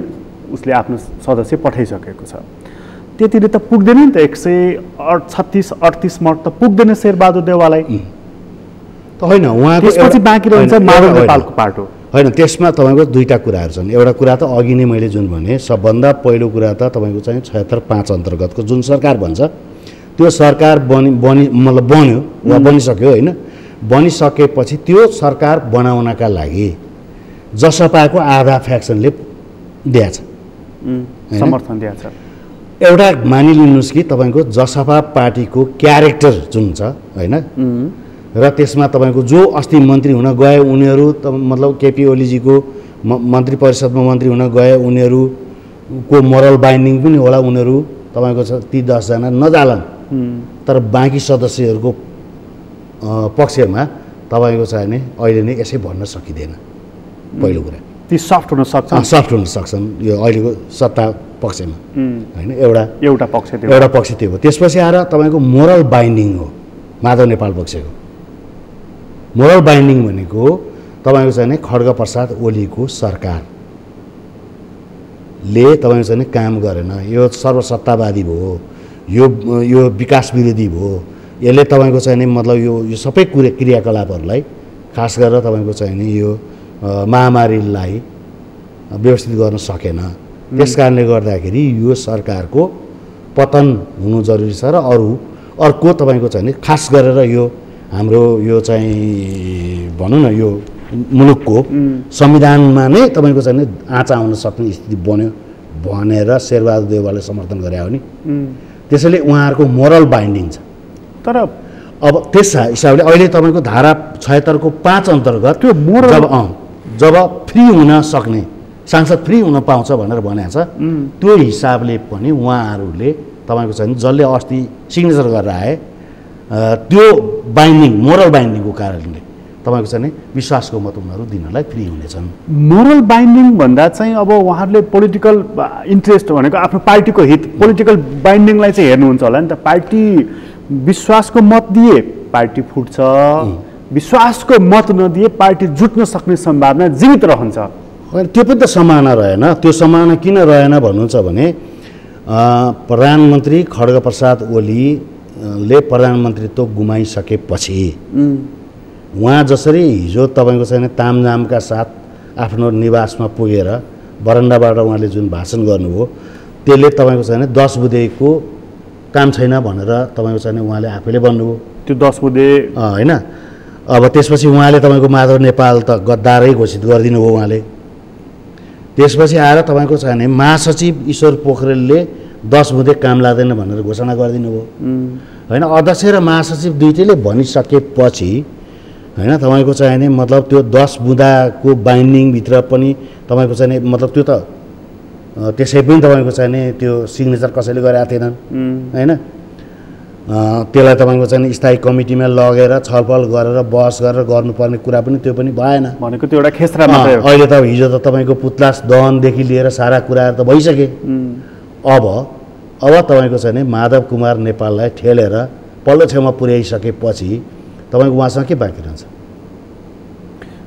उसले आफ्नो सदस्य पठाइसकेको छ। त्यतिले त पुग्दैन नि त, 136-38 मत त पुग्दैन शेरबहादुर देउवालाई त होइन। उहाँको त्यसपछि बाँकी रहन्छ माधव नेपालको पार्ट हो होइन। त्यसमा तपाईँको 2टा कुराहरू छन्। एउटा कुरा त अघि नै मैले जुन भने सबभन्दा पहिलो कुरा त तपाईँको चाहिँ 76 5 अन्तर्गतको जुन सरकार भन्छ त्यो सरकार मतलब बन्यो वा बनिसक्यो होइन। बनिसकेपछि त्यो सरकार बनाउनका लागि जसपाको आधा फ्याक्सनले दिएछ, समर्थन दिएछ। एउटा मानिलिनुहोस् कि तपाईँको जसपा पार्टीको क्यारेक्टर जुन छ होइन, र त्यसमा तपाईँको जो अस्ति मन्त्री हुन गए उनीहरू मतलब केपी ओलीजीको मन्त्री परिषदमा मन्त्री हुन गए उनीहरूको मोरल बाइन्डिङ पनि होला, उनीहरू तपाईँको छ ती 10 जना नजालान्, तर बाँकी सदस्यहरूको पक्षमा तपाईँको चाहिँ नि अहिले नै यसै भन्न सकिँदैन। पहिलो कुरा ती सफ्ट हुन सक्छन् यो अहिलेको सत्ता पक्षमा होइन। एउटा पक्ष त्यो हो। त्यसपछि आएर तपाईँको मोरल बाइन्डिङ हो माधव नेपाल पक्षको। मोरल बाइन्डिङ भनेको तपाईँको चाहिँ नि खड्ग प्रसाद ओलीको सरकारले तपाईँको चाहिँ काम गरेन, यो सर्वसत्तावादी भयो, यो विकास विरोधी भयो, यसले तपाईँको चाहिँ नि मतलब यो सबै क्रियाकलापहरूलाई खास गरेर तपाईँको चाहिँ नि यो महामारीलाई व्यवस्थित गर्न सकेन। त्यस कारणले गर्दाखेरि यो सरकारको पतन हुनु जरुरी छ र अर्को तपाईँको चाहिँ नि खास गरेर यो हाम्रो यो चाहिँ भनौँ न यो मुलुकको संविधानमा नै तपाईँको चाहिँ नि आँचा आउन सक्ने स्थिति बन्यो भनेर शेरबहादुर देउवाले समर्थन गरे हो नि। त्यसैले उहाँहरूको मोरल बाइन्डिङ छ। तर अब त्यस हिसाबले अहिले तपाईँको धारा 76 को 5 अन्तर्गत त्यो जब फ्री हुन सक्ने सांसद फ्री हुन पाउँछ भनेर भनेको छ, त्यो हिसाबले पनि उहाँहरूले तपाईँको चाहिँ जसले अस्ति सिग्नेचर गरेर आए त्यो बाइन्डिङ मोरल बाइन्डिङको कारणले तपाईँको चाहिँ विश्वासको मत उनीहरू दिनलाई फ्री हुनेछन्। मोरल बाइन्डिङ भन्दा चाहिँ अब उहाँहरूले पोलिटिकल इन्ट्रेस्ट भनेको आफ्नो पार्टीको हित पोलिटिकल बाइन्डिङलाई चाहिँ हेर्नुहुन्छ होला नि त। पार्टी विश्वासको मत दिए पार्टी फुट्छ, विश्वासको मत नदिए पार्टी जुट्न सक्ने सम्भावना जीवित रहन्छ। त्यो पनि त सम्भावना रहेन। त्यो सम्भावना किन रहेन भन्नुहुन्छ भने प्रधानमन्त्री खड्गप्रसाद ओलीले प्रधानमन्त्रीत्व गुमाइसकेपछि उहाँ जसरी हिजो तपाईँको चाहिँ तामझामका साथ आफ्नो निवासमा पुगेर बरन्डाबाट उहाँले जुन भाषण गर्नुभयो त्यसले तपाईँको चाहिँ 10 बुँदेको काम छैन भनेर तपाईँको चाहिँ उहाँले आफैले भन्नुभयो। त्यो 10 बुँदे होइन। अब त्यसपछि उहाँले तपाईँको माधव नेपाल त गद्दारै घोषित गरिदिनु भयो उहाँले। त्यसपछि आएर तपाईँको चाहिँ महासचिव ईश्वर पोखरेलले 10 बुँदे काम लाग्दैन भनेर घोषणा गरिदिनु भयो होइन। अध्यक्ष र महासचिव दुईटैले भनिसकेपछि होइन तपाईँको चाहिँ मतलब त्यो 10 बुँदाको बाइन्डिङभित्र पनि तपाईँको चाहिँ मतलब त्यो त त्यसै पनि तपाईँको चाहिँ त्यो सिग्नेचर कसैले गरेका थिएनन् होइन। त्यसलाई तपाईँको चाहिँ स्थायी कमिटीमा लगेर छलफल गरेर बहस गरेर गर्नुपर्ने कुरा पनि त्यो पनि भएन भनेको त्यो एउटा खेसरा मात्रै हो। अहिले त हिजो त तपाईँको पुतलास दहनदेखि लिएर सारा कुराहरू त भइसके। अब तपाईँको चाहिँ माधव कुमार नेपाललाई ठेलेर पल्लो छेउमा पुर्याइसकेपछि तपाईँको उहाँसँग के बाँकी रहन्छ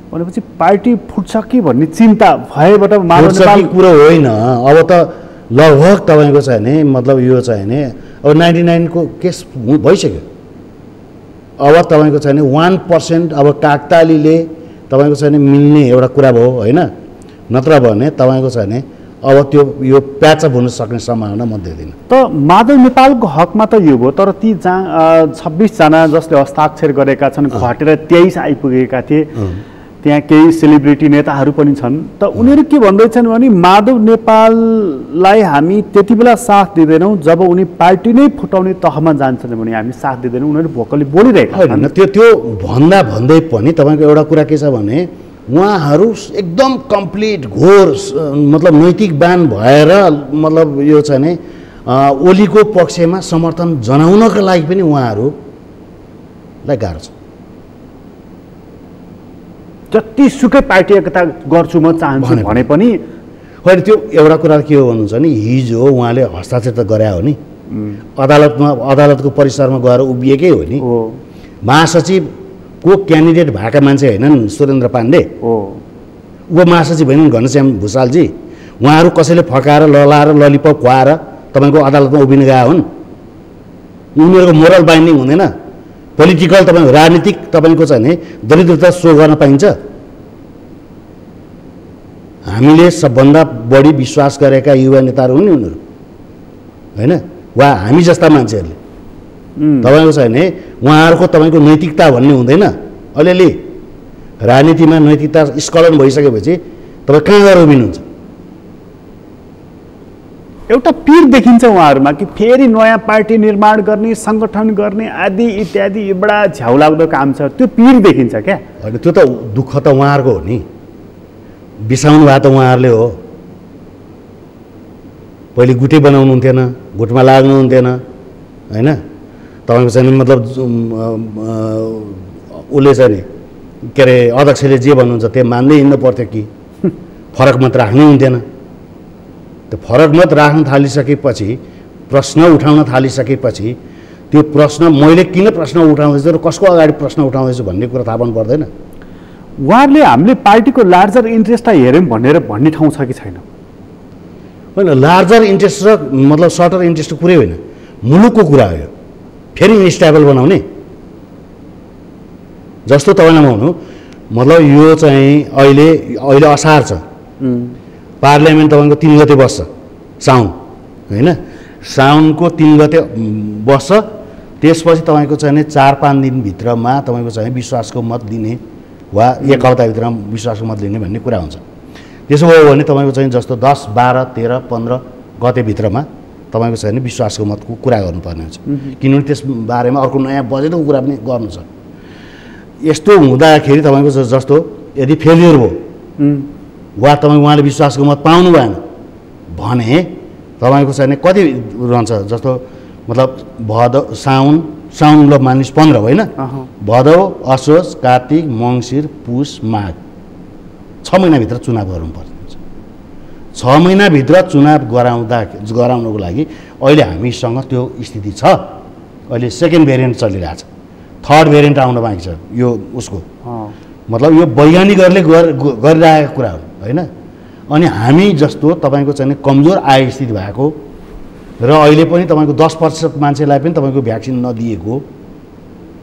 भनेपछि पार्टी फुट्छ कि भन्ने चिन्ता भएबाट माधव नेपाल कुरो होइन। अब त लगभग तपाईँको चाहिँ नि मतलब यो चाहिँ नि अब 99 को केस भइसक्यो। अब तपाईँको चाहिँ 1% अब काकतालीले तपाईँको चाहिँ मिल्ने एउटा कुरा भयो होइन। नत्र भने तपाईँको चाहिँ नि अब त्यो यो प्याचअप हुन सक्ने सम्भावना म देख्दिनँ। त माधव नेपालको हकमा त यो भयो तर ती 26 जना जसले हस्ताक्षर गरेका छन् घटेर 23 आइपुगेका थिए। त्यहाँ केही सेलिब्रिटी नेताहरू पनि छन्। त उनीहरू के भन्दैछन् भने माधव नेपाललाई हामी त्यति बेला साथ दिँदैनौँ जब उनी पार्टी नै फुटाउने तहमा जान्छन् भने हामी साथ दिँदैनौँ। उनीहरू भोकली बोलिरहेका छन्। त्यो भन्दै पनि तपाईँको एउटा कुरा के छ भने उहाँहरू एकदम कम्प्लिट घोर मतलब नैतिकवान भएर मतलब यो चाहिँ नि ओलीको पक्षमा समर्थन जनाउनका लागि पनि उहाँहरूलाई गाह्रो छ। जतिसुकै पार्टी एकता गर्छु म चाहन्छु भने पनि होइन। त्यो एउटा कुरा के हो भन्नुहुन्छ नि हिजो उहाँले हस्ताक्षर त गरे हो नि अदालतको परिसरमा गएर उभिएकै हो नि। महासचिवको क्यान्डिडेट भएका मान्छे होइनन् सुरेन्द्र पाण्डे हो ऊ महासचिव होइनन् घनश्याम भुषालजी। उहाँहरू कसैले फकाएर ललाएर ललिपप खुवाएर तपाईँको अदालतमा उभिन गए हुन्। उनीहरूको मोरल बाइन्डिङ हुँदैन। पोलिटिकल तपाईँको राजनीतिक तपाईँको चाहिँ नि दरिद्रता सो गर्न पाइन्छ। हामीले सबभन्दा बढी विश्वास गरेका युवा नेताहरू हुन् नि उनीहरू होइन। वा हामी जस्ता मान्छेहरूले तपाईँको चाहिँ नि उहाँहरूको तपाईँको नैतिकता भन्ने हुँदैन। अलिअलि राजनीतिमा नैतिकता स्खलन भइसकेपछि तपाईँ कहाँ गएर उभिनुहुन्छ? एउटा पीर देखिन्छ उहाँहरूमा कि फेरि नयाँ पार्टी निर्माण गर्ने सङ्गठन गर्ने आदि इत्यादि बडा झ्याउलाग्दो काम छ। त्यो पीर देखिन्छ क्या। होइन त्यो त दुःख त उहाँहरूको हो नि। बिसाउनु भएको त उहाँहरूले हो। पहिले गुटे बनाउनु हुन्थेन, गुटमा लाग्नु हुन्थेन होइन। तपाईँको चाहिँ मतलब उसले चाहिँ नि के अरे अध्यक्षले जे भन्नुहुन्छ त्यो मान्दै हिँड्नु पर्थ्यो कि फरक मत राख्नु हुन्थेन। त्यो फरक मत राख्न थालिसकेपछि प्रश्न उठाउन थालिसकेपछि त्यो प्रश्न मैले किन प्रश्न उठाउँदैछु र कसको अगाडि प्रश्न उठाउँदैछु भन्ने कुरा थाहा पाउनु पर्दैन। उहाँहरूले हामीले पार्टीको लार्जर इन्ट्रेस्टलाई हेऱ्यौँ भनेर भन्ने ठाउँ छ कि छैन? होइन लार्जर इन्ट्रेस्ट र मतलब सर्टर इन्ट्रेस्टको कुरै होइन, मुलुकको कुरा हो यो। फेरि स्टेबल बनाउने जस्तो तपाईँलाई म भन्नु मतलब यो चाहिँ अहिले असार छ। पार्लियामेन्ट तपाईँको 3 गते बस्छ साउन होइन। साउनको 3 गते बस्छ। त्यसपछि तपाईँको चाहिँ 4-5 दिनभित्रमा तपाईँको चाहिँ विश्वासको मत दिने वा 1 हप्ताभित्रमा विश्वासको मत लिने भन्ने कुरा हुन्छ। त्यसो भयो भने तपाईँको चाहिँ जस्तो 10, 12, 13, 15 गतेभित्रमा तपाईँको चाहिँ विश्वासको मतको कुरा गर्नुपर्ने हुन्छ। किनभने त्यस बारेमा अर्को नयाँ बजेटको कुरा पनि गर्नु छ। यस्तो हुँदाखेरि तपाईँको जस्तो यदि फेलियर भयो वा तपाईँ उहाँले विश्वासको मत पाउनु भएन भने तपाईँको चाहिँ कति रहन्छ जस्तो मतलब साउन ल मानिस 15 होइन भदौ असोज कार्तिक मङ्सिर पुष माघ 6 महिनाभित्र चुनाव गर्नुपर्छ 6 महिनाभित्र चुनाव गराउनको लागि अहिले हामीसँग त्यो स्थिति छ अहिले सेकेन्ड भेरिएन्ट चलिरहेछ थर्ड भेरिएन्ट आउन बाँकी छ यो उसको मतलब यो वैज्ञानिकहरूले गरिरहेको कुरा हो होइन अनि हामी जस्तो तपाईँको चाहिँ कमजोर आय स्थिति भएको र अहिले पनि तपाईँको 10% मान्छेलाई पनि तपाईँको भ्याक्सिन नदिएको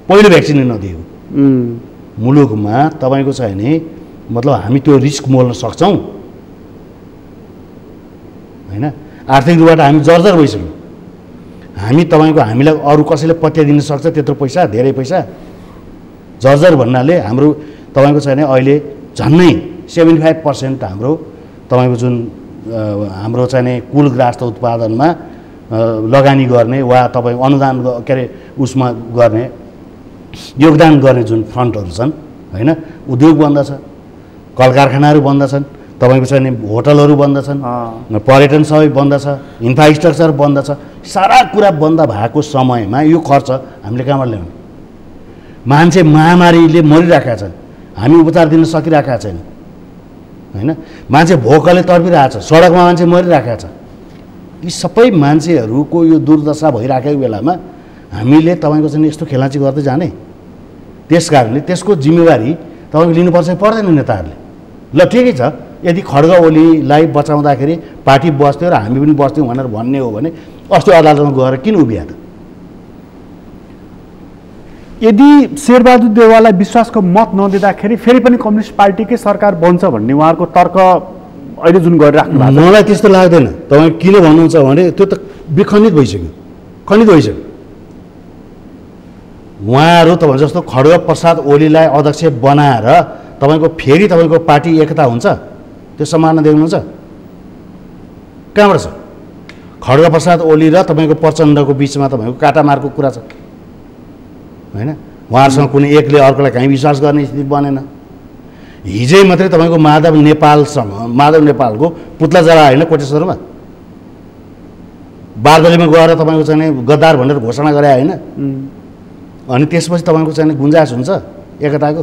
पहिलो भ्याक्सिन नदिएको मुलुकमा तपाईँको चाहिँ नि मतलब हामी त्यो रिस्क मोल्न सक्छौँ होइन आर्थिक रूपबाट हामी जर्जर भइसक्यौँ हामी तपाईँको हामीलाई अरू कसैले पत्या दिन सक्छ त्यत्रो पैसा धेरै पैसा जर्जर भन्नाले हाम्रो तपाईँको चाहिँ अहिले झन्नै 75% हाम्रो तपाईँको जुन हाम्रो चाहिँ कुल ग्रास उत्पादनमा लगानी गर्ने वा तपाईँ अनुदान के अरे उसमा गर्ने योगदान गर्ने जुन फन्डहरू छन् होइन उद्योग बन्द छ कल कारखानाहरू बन्द छन् तपाईँको चाहिँ होटलहरू बन्द छन् पर्यटन सबै बन्द छ इन्फ्रास्ट्रक्चर बन्द छ सारा कुरा बन्द भएको समयमा यो खर्च हामीले कहाँबाट ल्याउने मान्छे महामारीले मरिरहेका छन् हामी उपचार दिन सकिरहेका छैन होइन मान्छे भोकले तडपिरहेको छ सडकमा मान्छे मरिरहेका छ यी सबै मान्छेहरूको यो दुर्दशा भइराखेको बेलामा हामीले तपाईँको चाहिँ यस्तो खेलाँची गर्दै जाने त्यस कारणले त्यसको जिम्मेवारी तपाईँको लिनुपर्छ पर्दैन नेताहरूले ल ठिकै छ यदि खड्ग ओलीलाई बचाउँदाखेरि पार्टी बस्थ्यो र हामी पनि बस्थ्यौँ भनेर भन्ने हो भने अस्ति अदालतमा गएर किन उभिया त यदि शेरबहादुर देउवालाई विश्वासको मत नदिँदाखेरि फेरि पनि कम्युनिस्ट पार्टीकै सरकार बन्छ भन्ने उहाँहरूको तर्क अहिले जुन गरिराख्नु भएको मलाई त्यस्तो लाग्दैन तपाईँ किन भन्नुहुन्छ भने त्यो त विखण्डित भइसक्यो खण्डित भइसक्यो उहाँहरू तपाईँ जस्तो खड्ग प्रसाद ओलीलाई अध्यक्ष बनाएर तपाईँको फेरि तपाईँको पार्टी एकता हुन्छ त्यो सम्भावना देख्नुहुन्छ कहाँबाट छ खड्ग प्रसाद ओली र तपाईँको प्रचण्डको बिचमा तपाईँको काटामारको कुरा छ होइन उहाँहरूसँग कुनै एकले अर्कोलाई कहीँ विश्वास गर्ने स्थिति बनेन हिजै मात्रै तपाईँको माधव नेपालको पुत्ला जरा होइन कोटेश्वरमा बारदलीमा गएर तपाईँको चाहिँ गद्दार भनेर घोषणा गरे होइन अनि त्यसपछि तपाईँको चाहिँ गुन्जाइस हुन्छ एकताको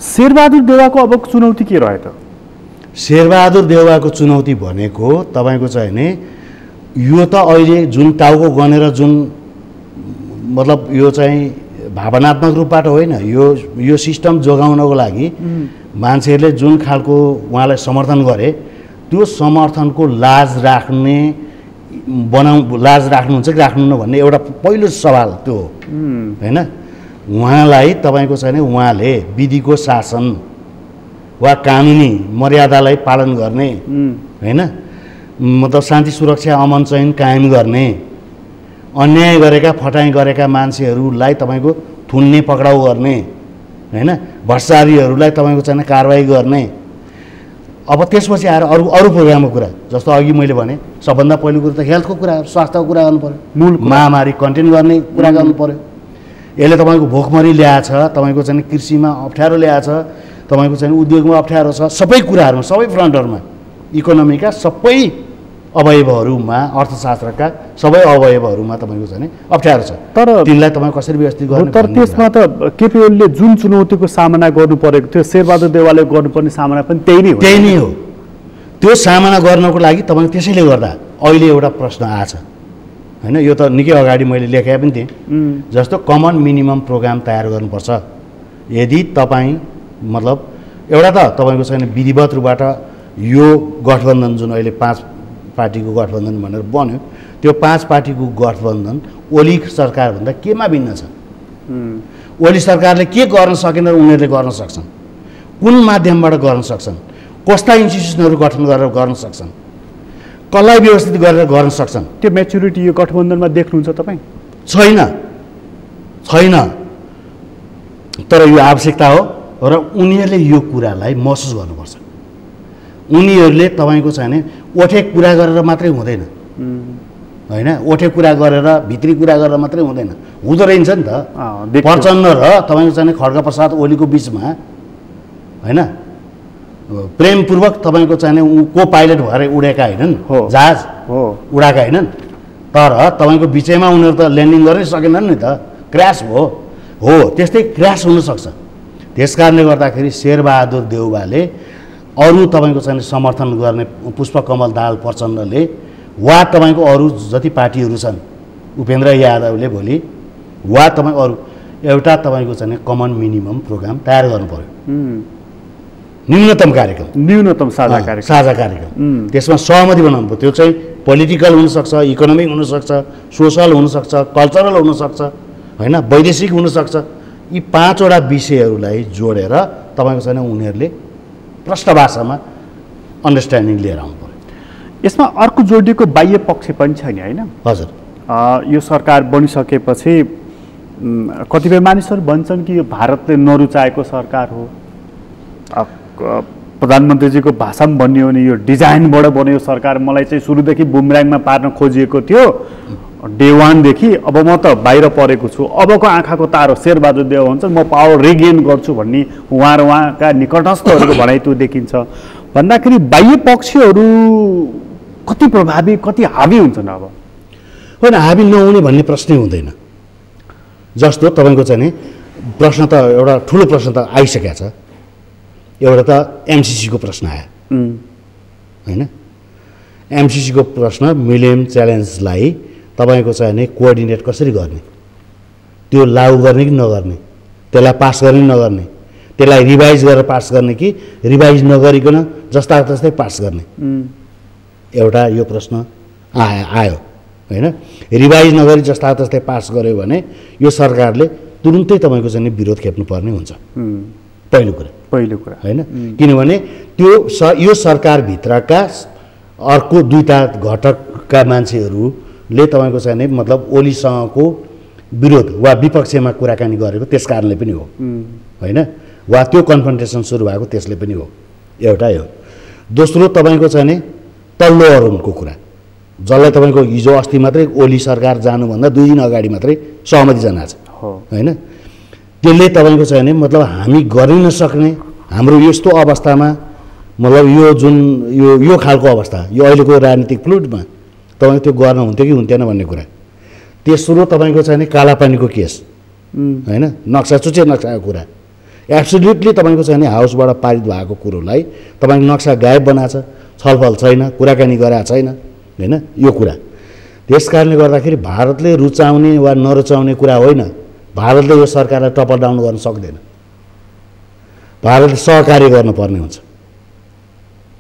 शेरबहादुर देउवाको अबको चुनौती के रह्यो त शेरबहादुर देउवाको चुनौती भनेको तपाईँको चाहिँ नि यो त अहिले जुन टाउको गनेर जुन मतलब यो चाहिँ भावनात्मक रूपबाट होइन यो सिस्टम जोगाउनको लागि मान्छेहरूले जुन खालको उहाँलाई समर्थन गरे त्यो समर्थनको लाज राख्नुहुन्छ कि राख्नुहुन्न भन्ने एउटा पहिलो सवाल त्यो हो होइन उहाँलाई तपाईँको चाहिँ उहाँले विधिको शासन वा कानुनी मर्यादालाई पालन गर्ने होइन मतलब शान्ति सुरक्षा अमन चयन कायम गर्ने अन्याय गरेका फटाइ गरेका मान्छेहरूलाई तपाईँको थुन्ने पक्राउ गर्ने होइन भ्रष्टाचारीहरूलाई तपाईँको चाहिँ कारवाही गर्ने अब त्यसपछि आएर अरू प्रोग्रामको कुरा जस्तो अघि मैले भने सबभन्दा पहिलो कुरो त हेल्थको कुरा स्वास्थ्यको कुरा गर्नु पर्यो मूल महामारी कन्टेन गर्ने कुरा गर्नु पर्यो यसले तपाईँको भोकमरी ल्याएछ तपाईँको चाहिँ कृषिमा अप्ठ्यारो ल्याएछ तपाईँको चाहिँ उद्योगमा अप्ठ्यारो छ सबै कुराहरूमा सबै फ्रन्टहरूमा इकोनोमीका सबै अवयवहरूमा अर्थशास्त्रका सबै अवयवहरूमा तपाईँको चाहिँ अप्ठ्यारो छ तर तिनलाई तपाईँ कसरी व्यवस्थित गर्नु तर त्यसमा त केपीओलीले जुन चुनौतीको सामना गर्नु परेको थियो शेरबहादुर देउवाले गर्नुपर्ने सामना पनि त्यही नै हो त्यो सामना गर्नको लागि तपाईँ त्यसैले गर्दा अहिले एउटा प्रश्न आछ होइन यो त निकै अगाडि मैले लेखेँ पनि थिएँ जस्तो कमन मिनिमम प्रोग्राम तयार गर्नुपर्छ यदि तपाईँ मतलब एउटा त तपाईँको चाहिँ विधिवत रूपबाट यो गठबन्धन जुन अहिले 5 पार्टीको गठबन्धन भनेर बन्यो त्यो 5 पार्टीको गठबन्धन ओली सरकारभन्दा केमा भिन्न छ ओली सरकारले के गर्न सकेन र उनीहरूले गर्न सक्छन् कुन माध्यमबाट गर्न सक्छन् कस्ता इन्स्टिट्युसनहरू गठन गरेर गर्न सक्छन् कसलाई व्यवस्थित गरेर गर्न सक्छन् त्यो म्याच्युरिटी यो गठबन्धनमा देख्नुहुन्छ तपाईँ छैन तर यो आवश्यकता हो र उनीहरूले यो कुरालाई महसुस गर्नुपर्छ उनीहरूले तपाईँको चाहिँ ओठे कुरा गरेर मात्रै हुँदैन होइन ओठे कुरा गरेर भित्री कुरा गरेर मात्रै हुँदैन हुँदो रहेछ नि त प्रचण्ड र तपाईँको चाहिँ खड्ग प्रसाद ओलीको बिचमा होइन प्रेमपूर्वक तपाईँको चाहिँ को पाइलट भएर उडेका होइनन् जहाज उडाएका होइनन् तर तपाईँको बिचैमा उनीहरू त ल्यान्डिङ गर्नै सकेनन् नि त क्र्यास हो त्यस्तै क्र्यास हुनसक्छ। त्यस कारणले गर्दाखेरि शेरबहादुर देउवाले अरू तपाईँको चाहिँ समर्थन गर्ने पुष्पकमल दाहाल प्रचण्डले वा तपाईँको अरू जति पार्टीहरू छन् उपेन्द्र यादवले भोलि वा तपाईँ अरू एउटा तपाईँको चाहिँ कमन मिनिमम प्रोग्राम तयार गर्नु पर्यो। न्यूनतम कार्यक्रम साझा कार्यक्रम त्यसमा सहमति बनाउनु पर्यो। त्यो चाहिँ पोलिटिकल हुनसक्छ, इकोनोमिक हुनसक्छ, सोसल हुनसक्छ, कल्चरल हुनसक्छ, होइन वैदेशिक हुनसक्छ। यी 5वटा विषयहरूलाई जोडेर तपाईँको चाहिँ उनीहरूले प्रष्ट भाषामा अन्डरस्ट्यान्डिङ लिएर आउनु पर्यो। यसमा अर्को जोडिएको बाह्य पक्ष पनि छैन होइन? हजुर, यो सरकार बनिसकेपछि कतिपय मानिसहरू भन्छन् कि यो भारतले नरुचाएको सरकार हो। प्रधानमन्त्रीजीको भाषण बन्यो भने यो डिजाइनबाट बन्यो सरकार, मलाई चाहिँ सुरुदेखि बुमराङमा पार्न खोजिएको थियो डे 1 देखि। अब म त बाहिर परेको छु, अबको आँखाको तारो शेरबहादुर देउवा हुन्छ, म पावर रिगेन गर्छु भन्ने उहाँका निकटस्थहरूको भनाइ त्यो देखिन्छ। भन्दाखेरि बाह्य पक्षहरू कति प्रभावी कति हावी हुन्छन्? अब होइन, हावी नहुने भन्ने प्रश्नै हुँदैन। जस्तो तपाईँको चाहिँ प्रश्न त एउटा ठुलो प्रश्न त आइसकेको छ। एउटा त एमसिसीको प्रश्न आयो होइन? एमसिसीको प्रश्न मिलेनियम च्यालेन्जलाई तपाईँको चाहिँ कोअर्डिनेट कसरी गर्ने, त्यो लागू गर्ने कि नगर्ने, त्यसलाई पास गर्ने कि नगर्ने, त्यसलाई रिभाइज गरेर पास गर्ने कि रिभाइज नगरिकन जस्ता तस्तै पास गर्ने, एउटा यो प्रश्न आयो होइन? रिभाइज नगरी जस्ता तस्तै पास गर्यो भने यो सरकारले तुरुन्तै तपाईँको चाहिँ विरोध खेप्नुपर्ने हुन्छ। पहिलो कुरा होइन? किनभने यो सरकारभित्रका अर्को 2टा घटकका मान्छेहरूले तपाईँको चाहिँ मतलब ओलीसँगको विरोध वा विपक्षमा कुराकानी गरेको त्यस कारणले पनि हो होइन? वा त्यो कन्फ्रन्टेसन सुरु भएको त्यसले पनि हो। एउटा यो। दोस्रो तपाईँको चाहिँ तल्लो अरुणको कुरा, जसलाई तपाईँको हिजो अस्ति मात्रै ओली सरकार जानुभन्दा 2 दिन अगाडि मात्रै सहमति जनाएको छ होइन? त्यसले तपाईँको चाहिँ मतलब हामी गर्न नसक्ने हाम्रो यस्तो अवस्थामा, मतलब यो जुन यो खालको अवस्था, यो अहिलेको राजनीतिक फ्लुइडमा तपाईँको त्यो गर्न हुन्थ्यो कि हुन्थेन भन्ने कुरा। तेस्रो तपाईँको चाहिँ कालापानीको केस होइन? चुचे नक्साको कुरा एब्सोल्युटली तपाईँको चाहिँ हाउसबाट पारित भएको कुरोलाई तपाईँको नक्सा गायब बनाएको छ, छलफल छैन, कुराकानी गराएको छैन होइन? यो कुरा त्यस कारणले गर्दाखेरि भारतले रुचाउने वा नरुचाउने कुरा होइन। भारतले यो सरकारलाई टपल डाउन गर्न सक्दैन, भारतले सहकार्य गर्नुपर्ने हुन्छ।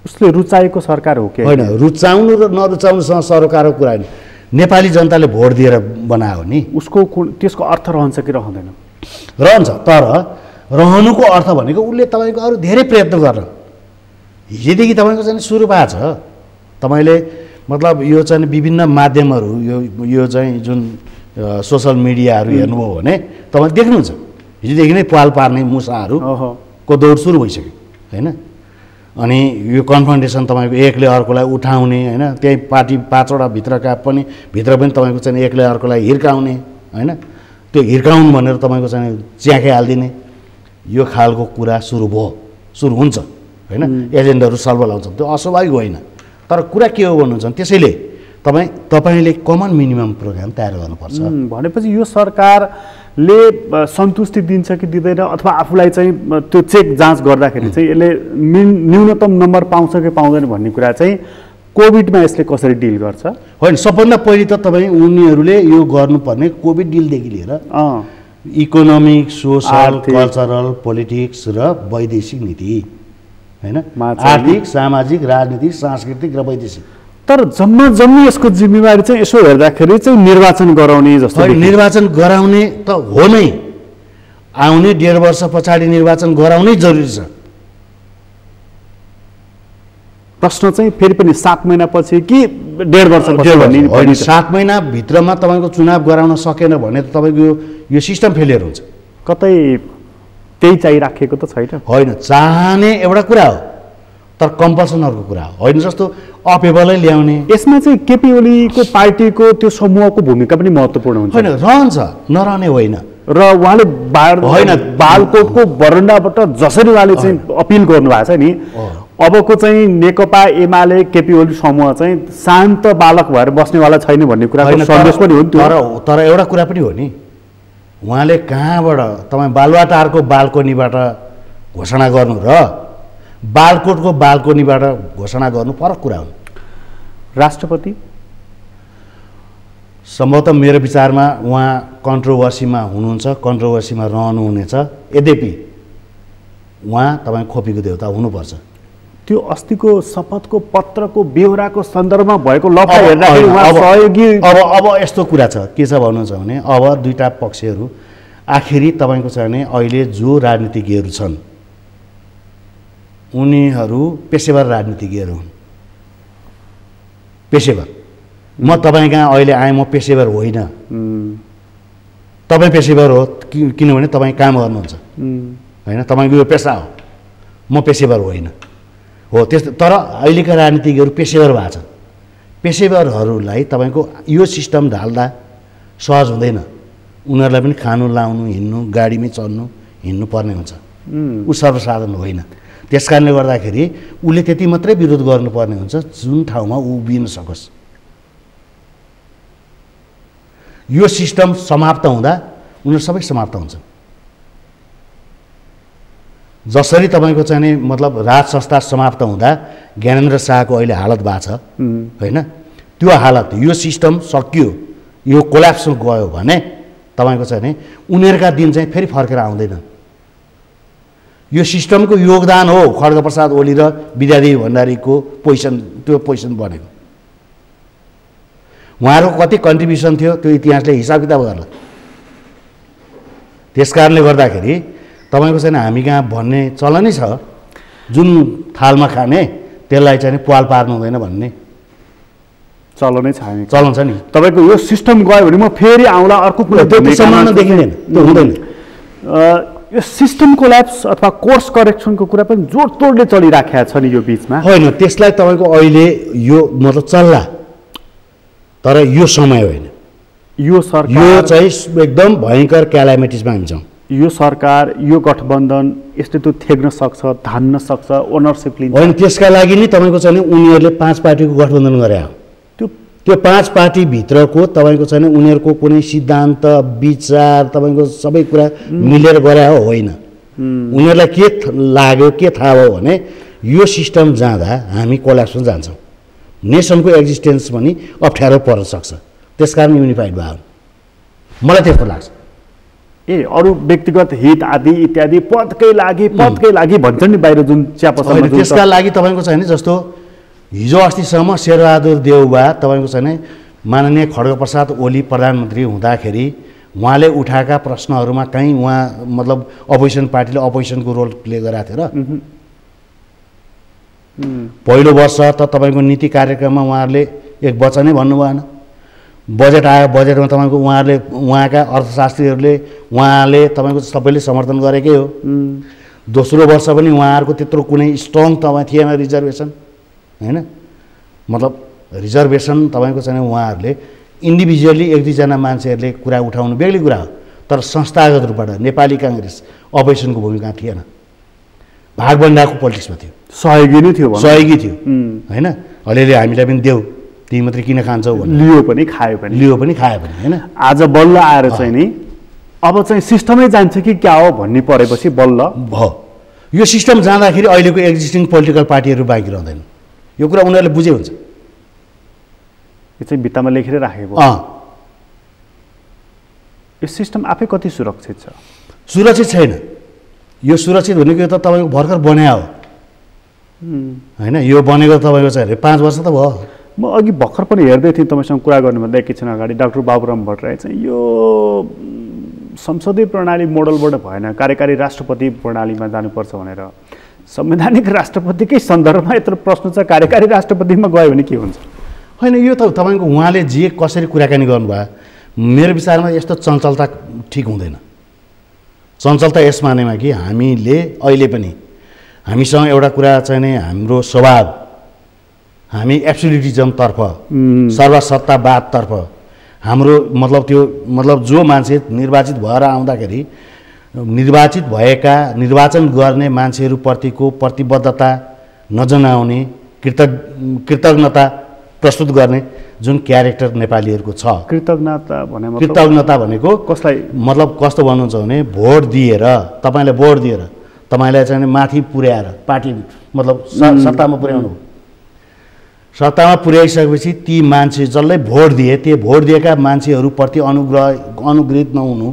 उसले रुचाएको सरकार हो कि होइन? रुचाउनु र नरुचाउनुसँग सरकारको कुरा होइन, नेपाली जनताले भोट दिएर बनायो नि उसको त्यसको अर्थ रहन्छ कि रहँदैन? रहन्छ, तर रहनुको अर्थ भनेको उसले तपाईँको अरू धेरै प्रयत्न गर्न हिजोदेखि तपाईँको चाहिँ सुरु भएको छ। तपाईँले मतलब यो चाहिँ विभिन्न माध्यमहरू यो चाहिँ जुन सोसल मिडियाहरू हेर्नुभयो भने तपाईँ देख्नुहुन्छ हिजोदेखि नै पाल पार्ने मुसाहरूको दौड सुरु भइसक्यो होइन? अनि यो कन्फ्रन्टेसन तपाईँको एकले अर्कोलाई उठाउने होइन? त्यही पार्टी 5वटा भित्र पनि तपाईँको चाहिँ एकले अर्कोलाई हिर्काउने होइन? त्यो हिर्काउनु भनेर तपाईँको चाहिँ च्याखे हालिदिने यो खालको कुरा सुरु हुन्छ होइन? एजेन्डाहरू सल्भल आउँछ, त्यो अस्वाभाविक होइन। तर कुरा के हो भन्नुहुन्छ भने त्यसैले तपाईँले कमन मिनिमम प्रोग्राम तयार गर्नुपर्छ। भनेपछि यो सरकारले सन्तुष्टि दिन्छ कि दिँदैन, अथवा आफूलाई चाहिँ त्यो चेक जाँच गर्दाखेरि चाहिँ यसले न्यूनतम नम्बर पाउँछ कि पाउँदैन भन्ने कुरा चाहिँ कोभिडमा यसले कसरी डिल गर्छ? होइन, सबभन्दा पहिले त तपाईँ उनीहरूले यो गर्नुपर्ने कोभिड डिलदेखि लिएर इकोनोमिक, सोसल, कल्चरल, पोलिटिक्स र वैदेशिक नीति होइन? आर्थिक, सामाजिक, राजनीतिक, सांस्कृतिक र वैदेशिक। तर जम्मी यसको जिम्मेवारी चाहिँ यसो हेर्दाखेरि चाहिँ निर्वाचन गराउने जस्तो। निर्वाचन गराउने त हो नै, आउने 1.5 वर्ष पछाडि निर्वाचन गराउनै जरुरी छ। प्रश्न चाहिँ फेरि पनि 7 महिनापछि कि 1.5 वर्षपछि भन्ने? 7 महिनाभित्रमा तपाईँको चुनाव गराउन सकेन भने त तपाईँको यो सिस्टम फेलियर हुन्छ। कतै त्यही चाहिराखेको त छैन? होइन, चाहने एउटा कुरा हो तर कम्पल्सन अर्को कुरा हो होइन? जस्तो अपेबलै ल्याउने। यसमा चाहिँ केपी ओलीको पार्टीको त्यो समूहको भूमिका पनि महत्त्वपूर्ण हुन्छ। होइन, रहन्छ, नरहने होइन। र उहाँले बालकोटको बरन्डाबाट जसरी उहाँले चाहिँ अपिल गर्नुभएको छ नि अबको चाहिँ नेकपा एमाले केपी ओली समूह चाहिँ शान्त बालक भएर बस्नेवाला छैन भन्ने कुराको सन्देश पनि हो नि त्यो। तर एउटा कुरा पनि हो नि, उहाँले कहाँबाट तपाईँ बालुवाटारको बाल्कोनीबाट घोषणा गर्नु र बालकोटको बाल्कोनीबाट घोषणा गर्नु फरक कुरा हो। राष्ट्रपति सम्भवतः मेरो विचारमा उहाँ कन्ट्रोभर्सीमा हुनुहुन्छ, कन्ट्रोभर्सीमा रहनुहुनेछ। यद्यपि उहाँ तपाईँ खोपीको देउता हुनुपर्छ। त्यो अस्तिको शपथको पत्रको बेहोराको सन्दर्भमा भएको लफा हेर्दाखेरि उहाँ सहयोगी अब यस्तो कुरा छ, के छ भन्नुहुन्छ भने अब दुईटा पक्षहरू आखिरी तपाईँको छ भने अहिले जो राजनीतिज्ञहरू छन् उनीहरू पेशेवर राजनीतिज्ञहरू हुन्। पेशेवर, म तपाईँ कहाँ अहिले आएँ, म पेशेवर होइन। तपाईँ पेशेवर हो किनभने तपाईँ काम गर्नुहुन्छ होइन, तपाईँको यो पेसा हो, म पेशेवर होइन हो। त्यस्तो तर अहिलेका राजनीतिज्ञहरू पेशेवर भएको छ। पेशेवरहरूलाई तपाईँको यो सिस्टम ढाल्दा सहज हुँदैन। उनीहरूलाई पनि खानु लाउनु हिँड्नु गाडीमै चढ्नु हिँड्नु पर्ने हुन्छ। ऊ सर्वसाधारण होइन। त्यस कारणले गर्दाखेरि उसले त्यति मात्रै विरोध गर्नुपर्ने हुन्छ जुन ठाउँमा ऊ उभिन सकोस्। यो सिस्टम समाप्त हुँदा उनीहरू सबै समाप्त हुन्छ। जसरी तपाईँको चाहिँ नि मतलब राज संस्था समाप्त हुँदा ज्ञानेन्द्र शाहको अहिले हालत भएको छ होइन, त्यो हालत यो सिस्टम सकियो, यो कोल्याप्स गयो भने तपाईँको चाहिँ नि उनीहरूका दिन चाहिँ फेरि फर्केर आउँदैन। यो सिस्टमको योगदान हो खड्गप्रसाद ओली र विद्यादेवी भण्डारीको त्यो पोजिसन बनेको। उहाँहरूको कति कन्ट्रिब्युसन थियो त्यो इतिहासले हिसाब किताब गर्ला। त्यस कारणले गर्दाखेरि तपाईँको चाहिँ हामी कहाँ भन्ने चलनै छ, जुन थालमा खाने त्यसलाई चाहिँ पाल पार्नु हुँदैन भन्ने चलनै छ। चलन छ नि। तपाईँको यो सिस्टम गयो भने म फेरि आउँला अर्को कुरा त्यो सम्मान देखिँदैन, त्यो हुँदैन। यो सिस्टम कोल्याप्स अथवा कोर्स करेक्सनको कुरा पनि जोडतोडले चलिराखेको छ नि यो बिचमा। होइन, त्यसलाई तपाईँको अहिले यो मतलब चल्ला, तर यो समय होइन। यो सरकार यो चाहिँ एकदम भयङ्कर क्यालामिटिजमा हामी छौँ। यो सरकार यो गठबन्धन यसले त्यो थेग्न सक्छ, धान्न सक्छ, ओनरसिप लिन्छ। होइन, त्यसका लागि नै तपाईँको चाहिँ उनीहरूले 5 पार्टीको गठबन्धन गरे हो। त्यो 5 पार्टीभित्रको तपाईँको छैन उनीहरूको कुनै सिद्धान्त विचार तपाईँको सबै कुरा मिलेर गरे हो होइन। उनीहरूलाई के लाग्यो, के थाहा भयो भने यो सिस्टम जाँदा हामी कोल्याप्समा जान्छौँ, नेसनको एक्जिस्टेन्स पनि अप्ठ्यारो पर्न सक्छ। त्यसकारण युनिफाइड भयो मलाई त्यस्तो लाग्छ। अरू व्यक्तिगत हित आदि इत्यादि पदकै लागि भन्छन् नि बाहिर जुन च्यापसम्म। त्यसका लागि तपाईँको छैन जस्तो हिजो अस्तिसम्म शेरबहादुर देउबा तपाईँको छैन माननीय खड्गप्रसाद ओली प्रधानमन्त्री हुँदाखेरि उहाँले उठाएका प्रश्नहरूमा कहीँ उहाँ मतलब अपोजिसन पार्टीले अपोजिसनको रोल प्ले गरेको थियो र? पहिलो वर्ष त तपाईँको नीति कार्यक्रममा उहाँहरूले एक वचनै भन्नु भएन। बजेट आयो, बजेटमा तपाईँको उहाँका अर्थशास्त्रीहरूले उहाँले तपाईँको सबैले समर्थन गरेकै हो। दोस्रो वर्ष पनि उहाँहरूको त्यत्रो कुनै स्ट्रङ तपाईँ थिएन रिजर्भेसन होइन। मतलब रिजर्भेसन तपाईँको चाहिँ उहाँहरूले इन्डिभिजुअली एक दुईजना मान्छेहरूले कुरा उठाउनु बेग्लै कुरा हो, तर संस्थागत रूपबाट नेपाली काङ्ग्रेस अपोजिसनको भूमिका थिएन, भागभण्डाको पोलिटिक्समा थियो, सहयोगी नै थियो, सहयोगी थियो होइन। अलिअलि हामीलाई पनि देऊ, तिमी मात्रै किन खान्छौ भने लियो पनि खायो पनि होइन। आज बल्ल आएर चाहिँ नि अब चाहिँ सिस्टमै जान्छ कि क्या हो भन्ने परेपछि बल्ल भयो। यो सिस्टम जाँदाखेरि अहिलेको एक्जिस्टिङ पोलिटिकल पार्टीहरू बाँकी रहँदैन। यो कुरा उनीहरूले बुझे हुन्छ। यो चाहिँ भित्तामा लेखेर राखेको। यो सिस्टम आफै कति सुरक्षित छ? सुरक्षित छैन। यो सुरक्षित भनेको यो त तपाईँको भर्खर बनायो होइन। यो बनेको तपाईँको चाहिँ 5 वर्ष त भयो। म अघि भर्खर पनि हेर्दै थिएँ तपाईँसँग कुरा गर्नुभन्दा एकैछिन अगाडि डाक्टर बाबुराम भट्टराई चाहिँ यो संसदीय प्रणाली मोडलबाट भएन, कार्यकारी राष्ट्रपति प्रणालीमा जानुपर्छ भनेर संवैधानिक राष्ट्रपतिकै सन्दर्भमा यत्रो प्रश्न छ, कार्यकारी राष्ट्रपतिमा गयो भने के हुन्छ? होइन, यो त तपाईँको उहाँले जे कसरी कुराकानी गर्नुभयो, मेरो विचारमा यस्तो चञ्चलता ठिक हुँदैन। चञ्चलता यस मानेमा कि हामीले अहिले पनि हामीसँग एउटा कुरा चाहिँ नै हाम्रो स्वभाव, हामी एब्सोल्युटिजमतर्फ सर्वसत्तावादतर्फ हाम्रो मतलब त्यो मतलब जो मान्छे निर्वाचित भएर आउँदाखेरि निर्वाचित भएका निर्वाचन गर्ने मान्छेहरूप्रतिको प्रतिबद्धता नजनाउने कृतज्ञता प्रस्तुत गर्ने जुन क्यारेक्टर नेपालीहरूको छ। कृतज्ञता भनेको कसलाई मतलब कस्तो भन्नुहुन्छ भने भोट दिएर तपाईँलाई भोट दिएर तपाईँलाई चाहिँ माथि पुर्याएर पार्टी मतलब सत्तामा पुर्याउनु, सत्तामा पुर्याइसकेपछि ती मान्छे जसलाई भोट दिए त्यो भोट दिएका मान्छेहरूप्रति अनुग्रहित नहुनु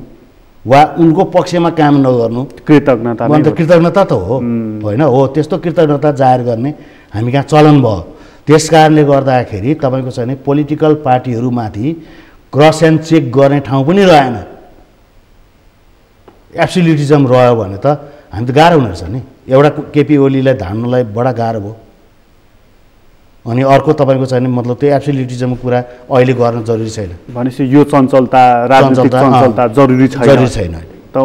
वा उनको पक्षमा काम नगर्नु कृतज्ञता त हो होइन हो। त्यस्तो कृतज्ञता जाहेर गर्ने हामी कहाँ चलन भयो। त्यस कारणले गर्दाखेरि तपाईँको चाहिँ पोलिटिकल पार्टीहरूमाथि क्रस एन्ड चेक गर्ने ठाउँ पनि रहेन। एब्सोल्युटिजम रह्यो भने त हामी त गाह्रो हुने रहेछ नि। एउटा केपी ओलीलाई धान्नलाई बडा गाह्रो भयो अनि अर्को तपाईँको चाहिँ मतलब त्यो एब्सोल्युटिजमको कुरा अहिले गर्न जरुरी छैन। भनेपछि यो चञ्चलता राजनीतिक चञ्चलता जरुरी छैन त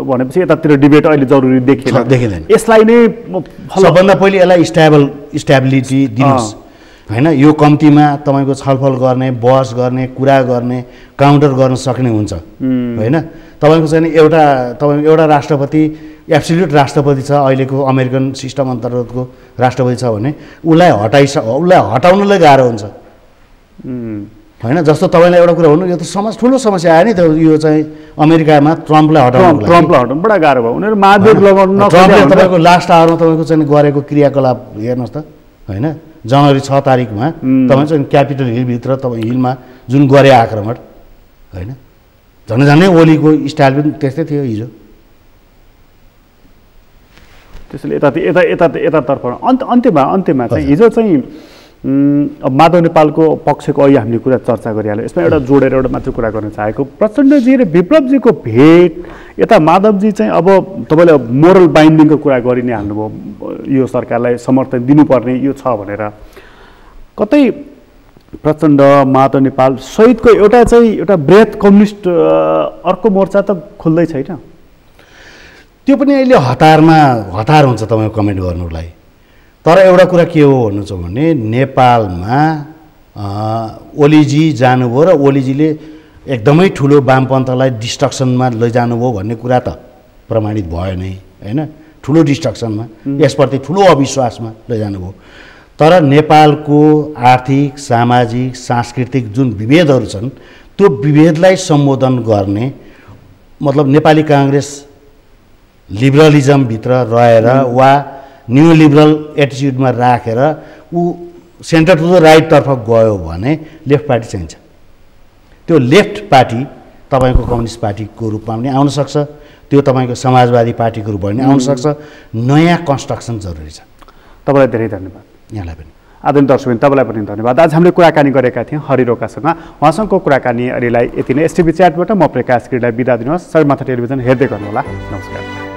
भनेपछि यतातिर डिबेट अहिले जरुरी देखिँदैन। यसलाई नै सबभन्दा पहिले यसलाई स्ट्याबिलिटी दिनुहोस् होइन। यो कम्तीमा तपाईँको छलफल गर्ने बहस गर्ने कुरा गर्ने काउन्टर गर्न सक्ने हुन्छ होइन। तपाईँको चाहिँ एउटा राष्ट्रपति एब्सोल्युट राष्ट्रपति छ अहिलेको अमेरिकन सिस्टम अन्तर्गतको राष्ट्रपति छ भने उसलाई हटाउनलाई गाह्रो हुन्छ होइन। जस्तो तपाईँलाई एउटा कुरा भन्नु, यो त ठुलो समस्या आयो नि त यो चाहिँ अमेरिकामा ट्रम्पलाई हटाउनु बडा गाह्रो भयो। उनीहरू महाभियोग लगाउनु ट्रम्पले तपाईँको लास्ट आवरमा तपाईँको चाहिँ गरेको क्रियाकलाप हेर्नुहोस् त होइन। जनवरी 6 तारिकमा तपाईँ चाहिँ क्यापिटल हिलभित्र तपाईँ हिलमा जुन गरे आक्रमण होइन, झन्डै ओलीको स्टाइल पनि त्यस्तै थियो हिजो। त्यसैले यतातर्फ अन्त्यमा चाहिँ हिजो चाहिँ अब माधव नेपालको पक्षको अहिले हामीले कुरा चर्चा गरिहाल्यो। यसमा एउटा जोडेर एउटा मात्र कुरा गर्न चाहेको, प्रचण्डजी र विप्लवजीको भेट यता माधवजी चाहिँ अब तपाईँले मोरल बाइन्डिङको कुरा गरि नै हाल्नुभयो, यो सरकारलाई समर्थन दिनुपर्ने यो छ भनेर। कतै प्रचण्ड माधव नेपाल सहितको एउटा बृहत कम्युनिस्ट अर्को मोर्चा त खुल्दै छैन। त्यो पनि अहिले हतार हुन्छ तपाईँको कमेन्ट गर्नुलाई। तर एउटा कुरा के हो भन्नु छ भने नेपालमा ओलीजी जानुभयो र ओलीजीले एकदमै ठुलो वामपन्थलाई डिस्ट्रक्सनमा लैजानुभयो भन्ने कुरा त प्रमाणित भयो नै होइन। ठुलो डिस्ट्रक्सनमा यसप्रति ठुलो अविश्वासमा लैजानुभयो। तर नेपालको आर्थिक सामाजिक सांस्कृतिक जुन विभेदहरू छन् त्यो विभेदलाई सम्बोधन गर्ने मतलब नेपाली काङ्ग्रेस लिबरलिजमभित्र रहेर वा न्यू लिबरल एटिच्युडमा राखेर ऊ सेन्टर टु द राइटतर्फ गयो भने लेफ्ट पार्टी चाहिन्छ। त्यो लेफ्ट पार्टी तपाईँको कम्युनिस्ट पार्टीको रूपमा पनि आउन सक्छ, त्यो तपाईँको समाजवादी पार्टीको रूपमा पनि आउन सक्छ। नयाँ कन्स्ट्रक्सन जरुरी छ। तपाईँलाई धेरै धन्यवाद। यहाँलाई पनि आदरणीय दर्शकबिन तपाईँलाई पनि धन्यवाद। आज हामीले कुराकानी गरेका थियौँ हरि रोकासँग। उहाँसँगको कुराकानी अहिलेलाई यति नै। एसटिभी च्याटबाट म प्रकाश गिरीलाई बिदा दिनुहोस्। सगरमाथा टेलिभिजन हेर्दै गर्नुहोला। नमस्कार।